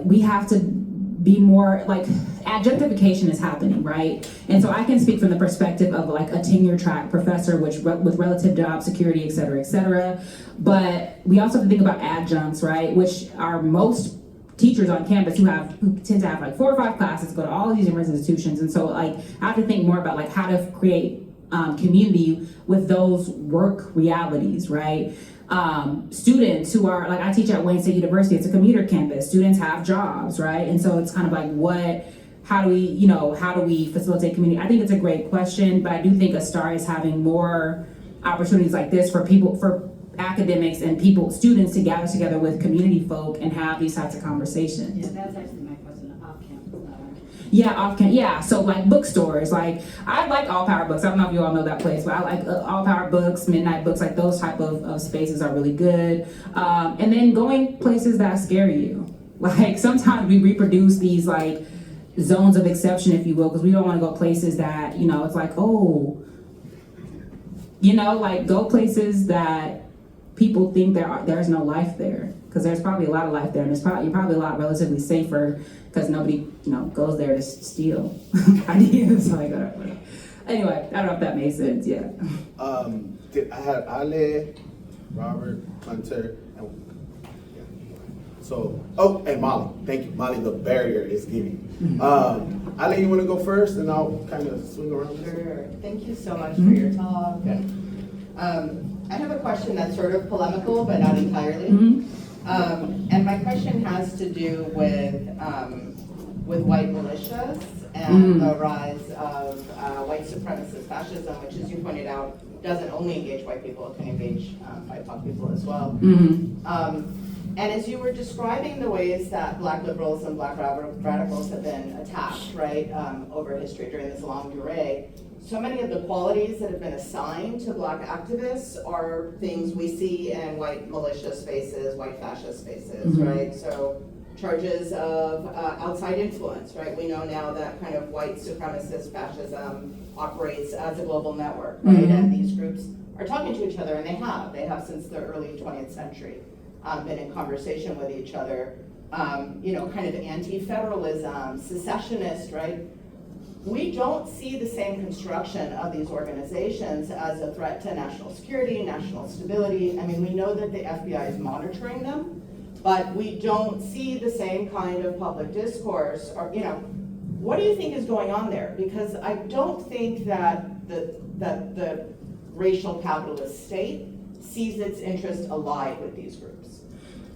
we have to be more like adjunctification is happening, right? And so I can speak from the perspective of like a tenure track professor, with relative job security, et cetera, but we also have to think about adjuncts, right? Which are most teachers on campus who tend to have like 4 or 5 classes, go to all of these different institutions. And so like I have to think more about like how to create community with those work realities, right? Students who are, like I teach at Wayne State University, it's a commuter campus. Students have jobs, right? And so it's kind of like how do we facilitate community? I think it's a great question, but I do think ASTAR is having more opportunities like this for academics and students to gather together with community folk and have these types of conversations. Yeah, that's actually my question, off campus. Yeah, off-campus. Yeah, so like bookstores. Like I like All Power Books. I don't know if you all know that place, but I like All Power Books, Midnight Books. Like those type of spaces are really good. And then going places that scare you. Like sometimes we reproduce these like zones of exception, if you will, because we don't want to go places that it's like like go places that people think there's no life there, because there's probably a lot of life there, and you're probably a lot relatively safer because nobody goes there to steal ideas. Like anyway, I don't know if that made sense. Yeah. I had Ale, Robert, Hunter, and Molly. Thank you, Molly. The barrier is giving. Ale, you want to go first, and I'll kind of swing around. Sure. Thank you so much for your talk. Yeah. I have a question that's sort of polemical, but not entirely. And my question has to do with white militias and the rise of white supremacist fascism, which, as you pointed out, doesn't only engage white people, it can engage BIPOC people as well. And as you were describing the ways that Black liberals and Black radicals have been attacked, right, over history during this long durée, so many of the qualities that have been assigned to Black activists are things we see in white militia spaces, white fascist spaces, right? So charges of outside influence, right? We know now that kind of white supremacist fascism operates as a global network, right? And these groups are talking to each other, and they have since the early 20th century been in conversation with each other. Kind of anti-federalism, secessionist, right? We don't see the same construction of these organizations as a threat to national security, national stability. I mean, we know that the FBI is monitoring them, but we don't see the same kind of public discourse. Or, what do you think is going on there? Because I don't think that the racial capitalist state sees its interest allied with these groups.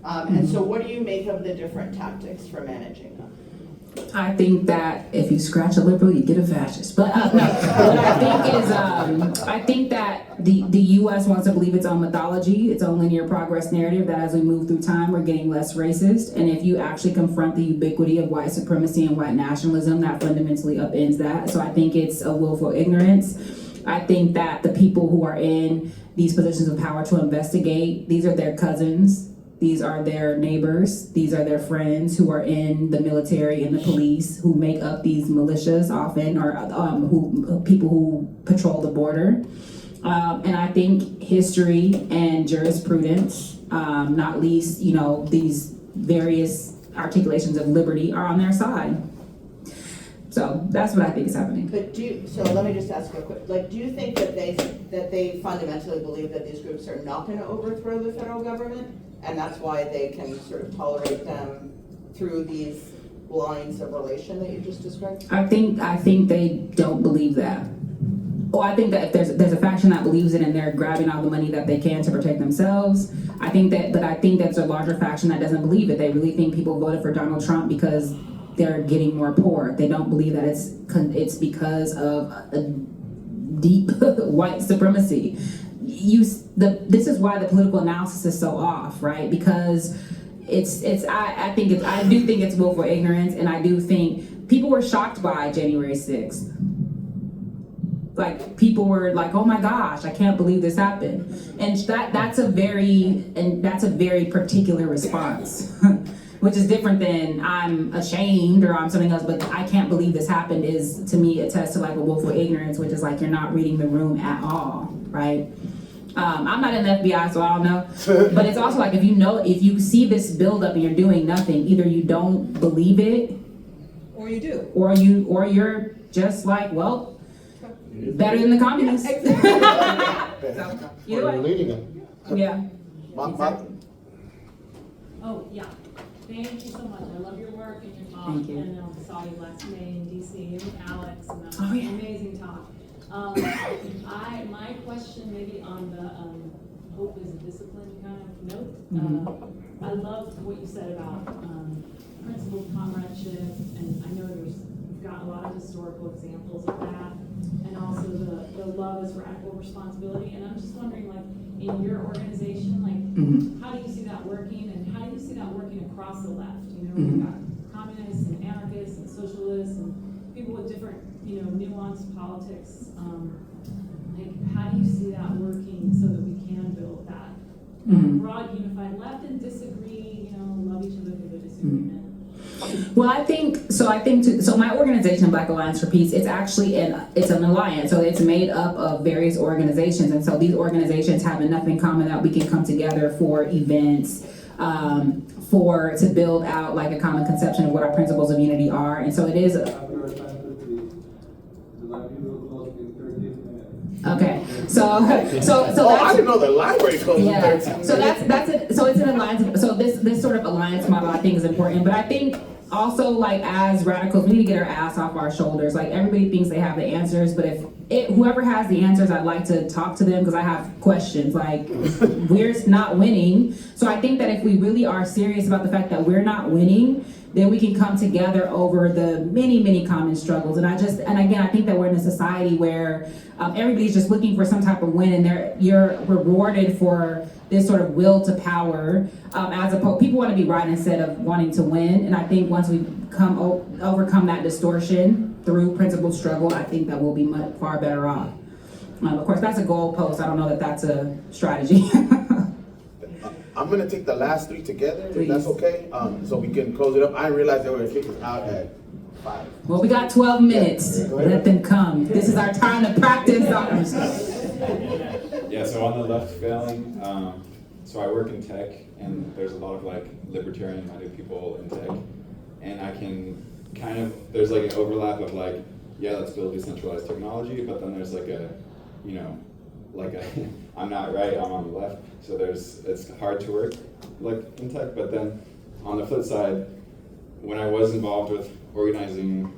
And so what do you make of the different tactics for managing them? I think that if you scratch a liberal, you get a fascist. But what I think is, I think that the U.S. wants to believe its own mythology, its own linear progress narrative, that as we move through time, we're getting less racist. And if you actually confront the ubiquity of white supremacy and white nationalism, that fundamentally upends that. So I think it's a willful ignorance. I think that the people who are in these positions of power to investigate, these are their cousins. These are their neighbors. These are their friends who are in the military and the police, who make up these militias often, or people who patrol the border. And I think history and jurisprudence, not least, these various articulations of liberty, are on their side. So that's what I think is happening. But so let me just ask you a quick, do you think that they fundamentally believe that these groups are not going to overthrow the federal government, and that's why they can sort of tolerate them through these lines of relation that you just described? I think they don't believe that. Well, I think that if there's a faction that believes it and they're grabbing all the money that they can to protect themselves, I think that there's a larger faction that doesn't believe it. They really think people voted for Donald Trump because they're getting more poor. They don't believe that it's because of a deep white supremacy. This is why the political analysis is so off, right? Because I do think it's willful ignorance, and I do think people were shocked by January 6th. Like, people were like, oh my gosh, I can't believe this happened. And that's a very particular response, which is different than I'm ashamed or I'm something else, but I can't believe this happened is, to me, attests to like a willful ignorance, which is like you're not reading the room at all, right? I'm not in the FBI, so I don't know. But it's also like, if you see this buildup and you're doing nothing, either you don't believe it, Or you do. or you're just like, well, better than the communists. So, either way. leading it. Yeah. Oh, yeah. Thank you so much. I love your work and your talk. Thank you. And saw you last May in DC with Alex, and Oh, yeah. amazing talk. My question maybe on the hope is a discipline kind of note. I loved what you said about principled comradeship, and I know you've got a lot of historical examples of that, and also the love is radical responsibility. And I'm just wondering, like, in your organization, like, how do you see that working, and how do you see that working across the left? You know, we've got communists and anarchists and socialists and people with different, nuanced politics. Like, how do you see that working so that we can build that broad, unified left and disagree, love each other through the disagreement? Well, I think my organization, Black Alliance for Peace, it's actually it's an alliance. So it's made up of various organizations, and so these organizations have enough in common that we can come together for events, to build out like a common conception of what our principles of unity are. And so it is. Okay, so I didn't know the library closed. yeah. So that's it. So it's an alliance. So this sort of alliance model I think is important. But I think also, like, as radicals, we need to get our ass off our shoulders. Like, everybody thinks they have the answers, but whoever has the answers, I'd like to talk to them because I have questions. Like, we're not winning. So I think that if we really are serious about the fact that we're not winning, then we can come together over the many, many common struggles. And again, I think that we're in a society where everybody's just looking for some type of win, and you're rewarded for this sort of will to power. As opposed, people want to be right instead of wanting to win. And I think once we overcome that distortion through principled struggle, I think that we'll be much far better off. Of course, that's a goalpost. I don't know that that's a strategy. I'm gonna take the last three together, Please. if that's okay, so we can close it up. I didn't realize they were gonna kick us out at 5. Well, we got 12 minutes. Let them come. This is our time to practice. Yeah, so on the left failing, so I work in tech, and there's a lot of like libertarian-minded people in tech, and I can kind of, there's like an overlap of like, yeah, let's build decentralized technology, but then there's like a, I'm not right, I'm on the left, so it's hard to work like in tech. But then on the flip side, when I was involved with organizing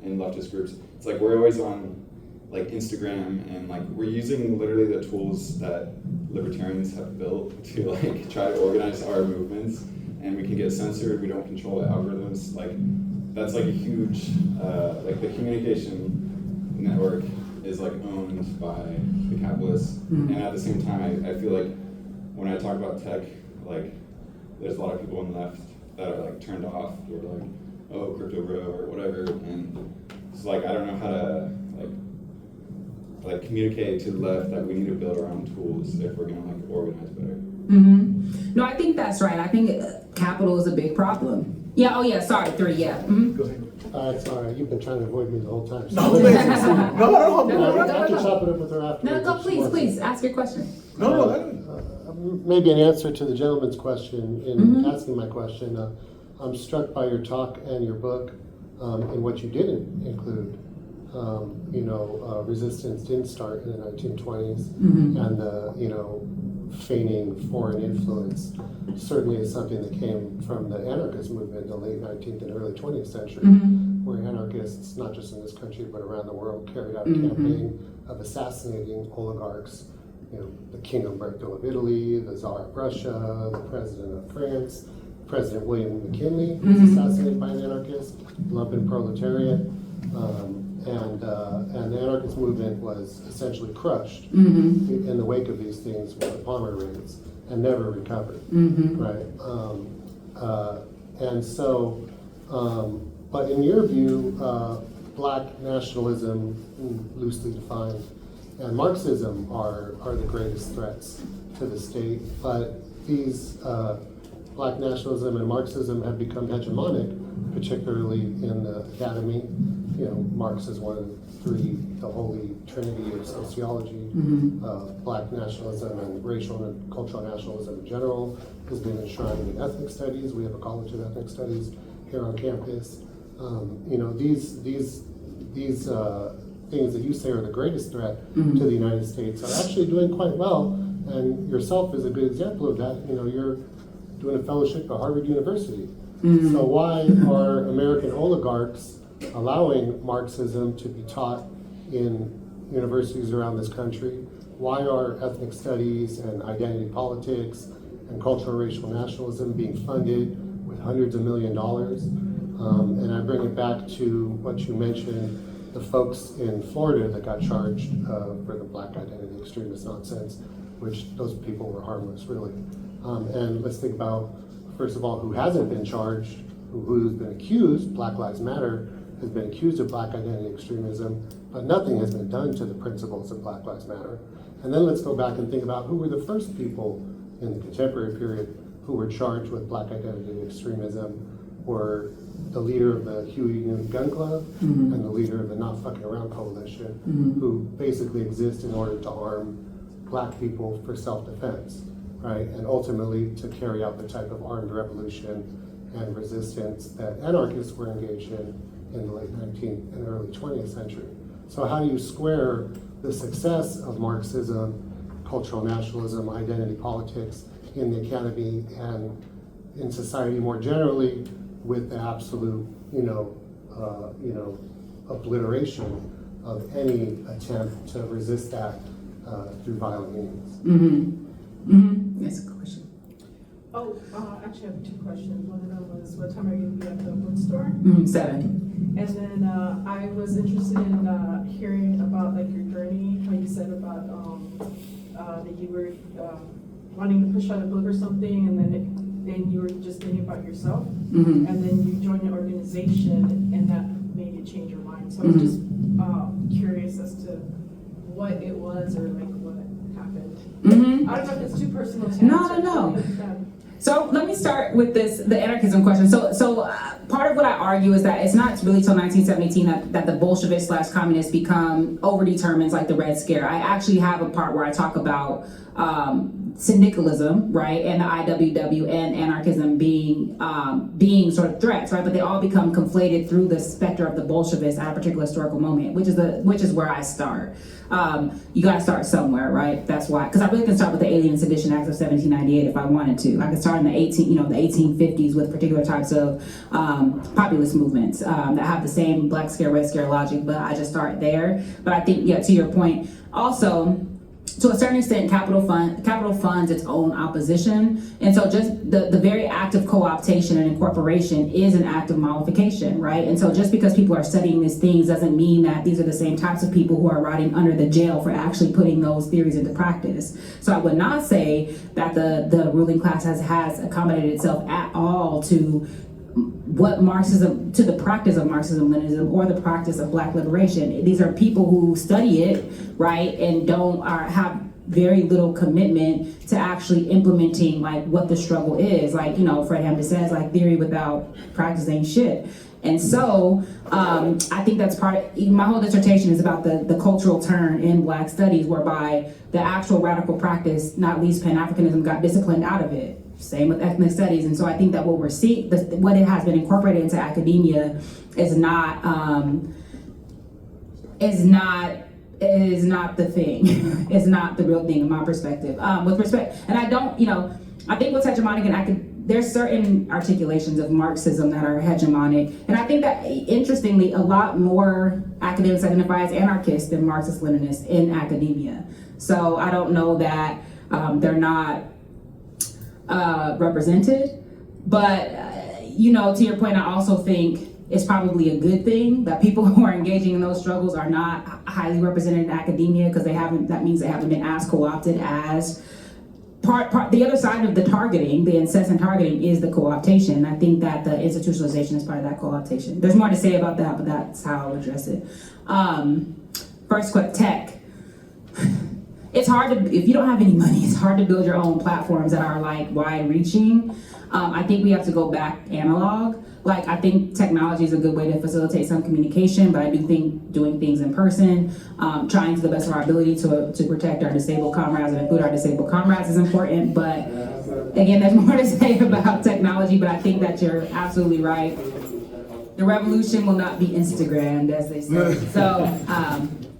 in leftist groups, it's like we're always on like Instagram, and like we're using literally the tools that libertarians have built to like try to organize our movements, and we can get censored, we don't control the algorithms. Like, that's like a huge, like the communication network is like owned by the capitalists. And at the same time, I feel like when I talk about tech, like there's a lot of people on the left that are like turned off, or like, oh, crypto bro, or whatever. And it's like, I don't know how to like communicate to the left that we need to build our own tools if we're gonna like organize better. No, I think that's right. I think capital is a big problem. Yeah, oh yeah, sorry, 3, yeah. Go ahead. It's all right. You've been trying to avoid me the whole time. No, I can chop it up with her afterwards. No, go, if she wants. please, ask your question. Maybe an answer to the gentleman's question in asking my question. I'm struck by your talk and your book, and what you didn't include. Resistance didn't start in the 1920s, and the, feigning foreign influence certainly is something that came from the anarchist movement in the late 19th and early 20th century. where anarchists, not just in this country but around the world, carried out a campaign of assassinating oligarchs. You know, the King Umberto of Italy, the Tsar of Russia, the President of France, President William McKinley was assassinated by an anarchist, lumpen proletariat, and the anarchist movement was essentially crushed in the wake of these things with the Palmer raids and never recovered, right? And so, but in your view, black nationalism, loosely defined, and Marxism are the greatest threats to the state, but these black nationalism and Marxism have become hegemonic, particularly in the academy. You know, Marx is one of the holy trinity of sociology. Black nationalism and racial and cultural nationalism in general has been enshrined in ethnic studies. We have a College of Ethnic Studies here on campus. You know, these things that you say are the greatest threat to the United States are actually doing quite well, and yourself is a good example of that. You know, you're doing a fellowship at Harvard University. So why are American oligarchs allowing Marxism to be taught in universities around this country? Why are ethnic studies and identity politics and cultural racial nationalism being funded with hundreds of $millions? And I bring it back to what you mentioned, the folks in Florida that got charged for the black identity extremist nonsense, which those people were harmless, really. And let's think about, first of all, who hasn't been charged, who's been accused. Black Lives Matter has been accused of black identity extremism, but nothing has been done to the principles of Black Lives Matter. And then let's go back and think about who were the first people in the contemporary period who were charged with black identity extremism. Were the leader of the Huey Newton Gun Club and the leader of the Not Fucking Around Coalition, who basically exist in order to arm black people for self-defense, right? And ultimately to carry out the type of armed revolution and resistance that anarchists were engaged in the late 19th and early 20th century. So how do you square the success of Marxism, cultural nationalism, identity politics in the academy and in society more generally with the absolute, obliteration of any attempt to resist that through violent means? That's a good question. Oh, actually I have two questions. One of them was, what time are you going to be at the bookstore? 7. And then I was interested in hearing about like your journey, how you said about that you were wanting to push out a book or something, and then you were just thinking about yourself, and then you joined an organization, and that made you change your mind. So I was just curious as to what it was or like what happened. I don't know if it's too personal to answer. No. So let me start with the anarchism question. So part of what I argue is that it's not really till 1917 that the Bolsheviks / communists become overdetermined, like the Red Scare. I actually have a part where I talk about syndicalism, right, and the IWW and anarchism being sort of threats, right? But they all become conflated through the specter of the Bolsheviks at a particular historical moment, which is where I start. You got to start somewhere, right? That's why, because I really can start with the Alien Sedition Act of 1798 if I wanted to. I could start in the 1850s with particular types of populist movements that have the same Black Scare, Red Scare logic, but I just start there. But I think, to your point, also, to a certain extent, capital funds its own opposition, and so just the very act of co-optation and incorporation is an act of mollification, right? And so just because people are studying these things doesn't mean that these are the same types of people who are rotting under the jail for actually putting those theories into practice. So I would not say that the ruling class has accommodated itself at all to what Marxism, to the practice of Marxism-Leninism or the practice of Black liberation. These are people who study it, right, and have very little commitment to actually implementing like what the struggle is. Like, Fred Hampton says, like, theory without practice ain't shit. And so I think that's my whole dissertation is about the cultural turn in Black studies, whereby the actual radical practice, not least Pan-Africanism, got disciplined out of it. Same with ethnic studies. And so I think that what we're seeing, what it has been incorporated into academia is not the thing. It's not the real thing in my perspective. With respect, and I don't, I think what's hegemonic in there's certain articulations of Marxism that are hegemonic, and I think that, interestingly, a lot more academics identify as anarchists than Marxist-Leninists in academia. So I don't know that they're not represented, but you know, to your point, I also think it's probably a good thing that people who are engaging in those struggles are not highly represented in academia, because that means they haven't been as co-opted as the other side of the targeting, the incessant targeting, is the co-optation. I think that the institutionalization is part of that co-optation. There's more to say about that, but that's how I'll address it. First, quick tech. It's hard to, if you don't have any money, it's hard to build your own platforms that are like wide reaching. I think we have to go back analog. Like, I think technology is a good way to facilitate some communication, but I do think doing things in person, trying to the best of our ability to protect our disabled comrades and include our disabled comrades is important. But again, there's more to say about technology, but I think that you're absolutely right. The revolution will not be Instagrammed, as they say. So,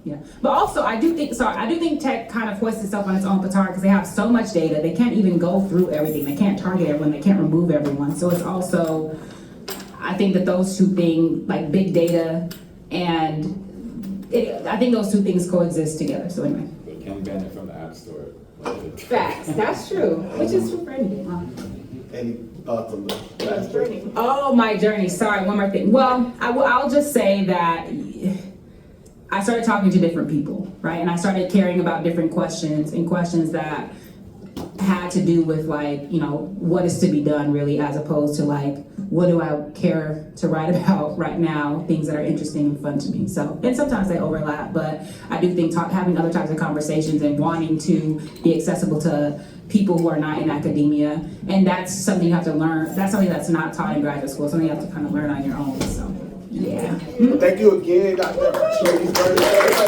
yeah. But also, I do think tech kind of hoists itself on its own petard, because they have so much data, they can't even go through everything. They can't target everyone, they can't remove everyone. So it's also, I think that those two things, like big data and I think those two things coexist together. So anyway. They can ban it from the App Store. Facts, that's true. Which is for Friendly. Any thoughts on the last journey? Oh, my journey. Sorry, one more thing. Well, I'll just say that I started talking to different people, right? And I started caring about different questions, and questions that had to do with, like, you know, what is to be done really, as opposed to like, what do I care to write about right now, things that are interesting and fun to me. So, and sometimes they overlap, but I do think having other types of conversations and wanting to be accessible to people who are not in academia, and that's something you have to learn. That's something that's not taught in graduate school, something you have to kind of learn on your own. So, yeah. Thank you again, Dr. Shirley Burton.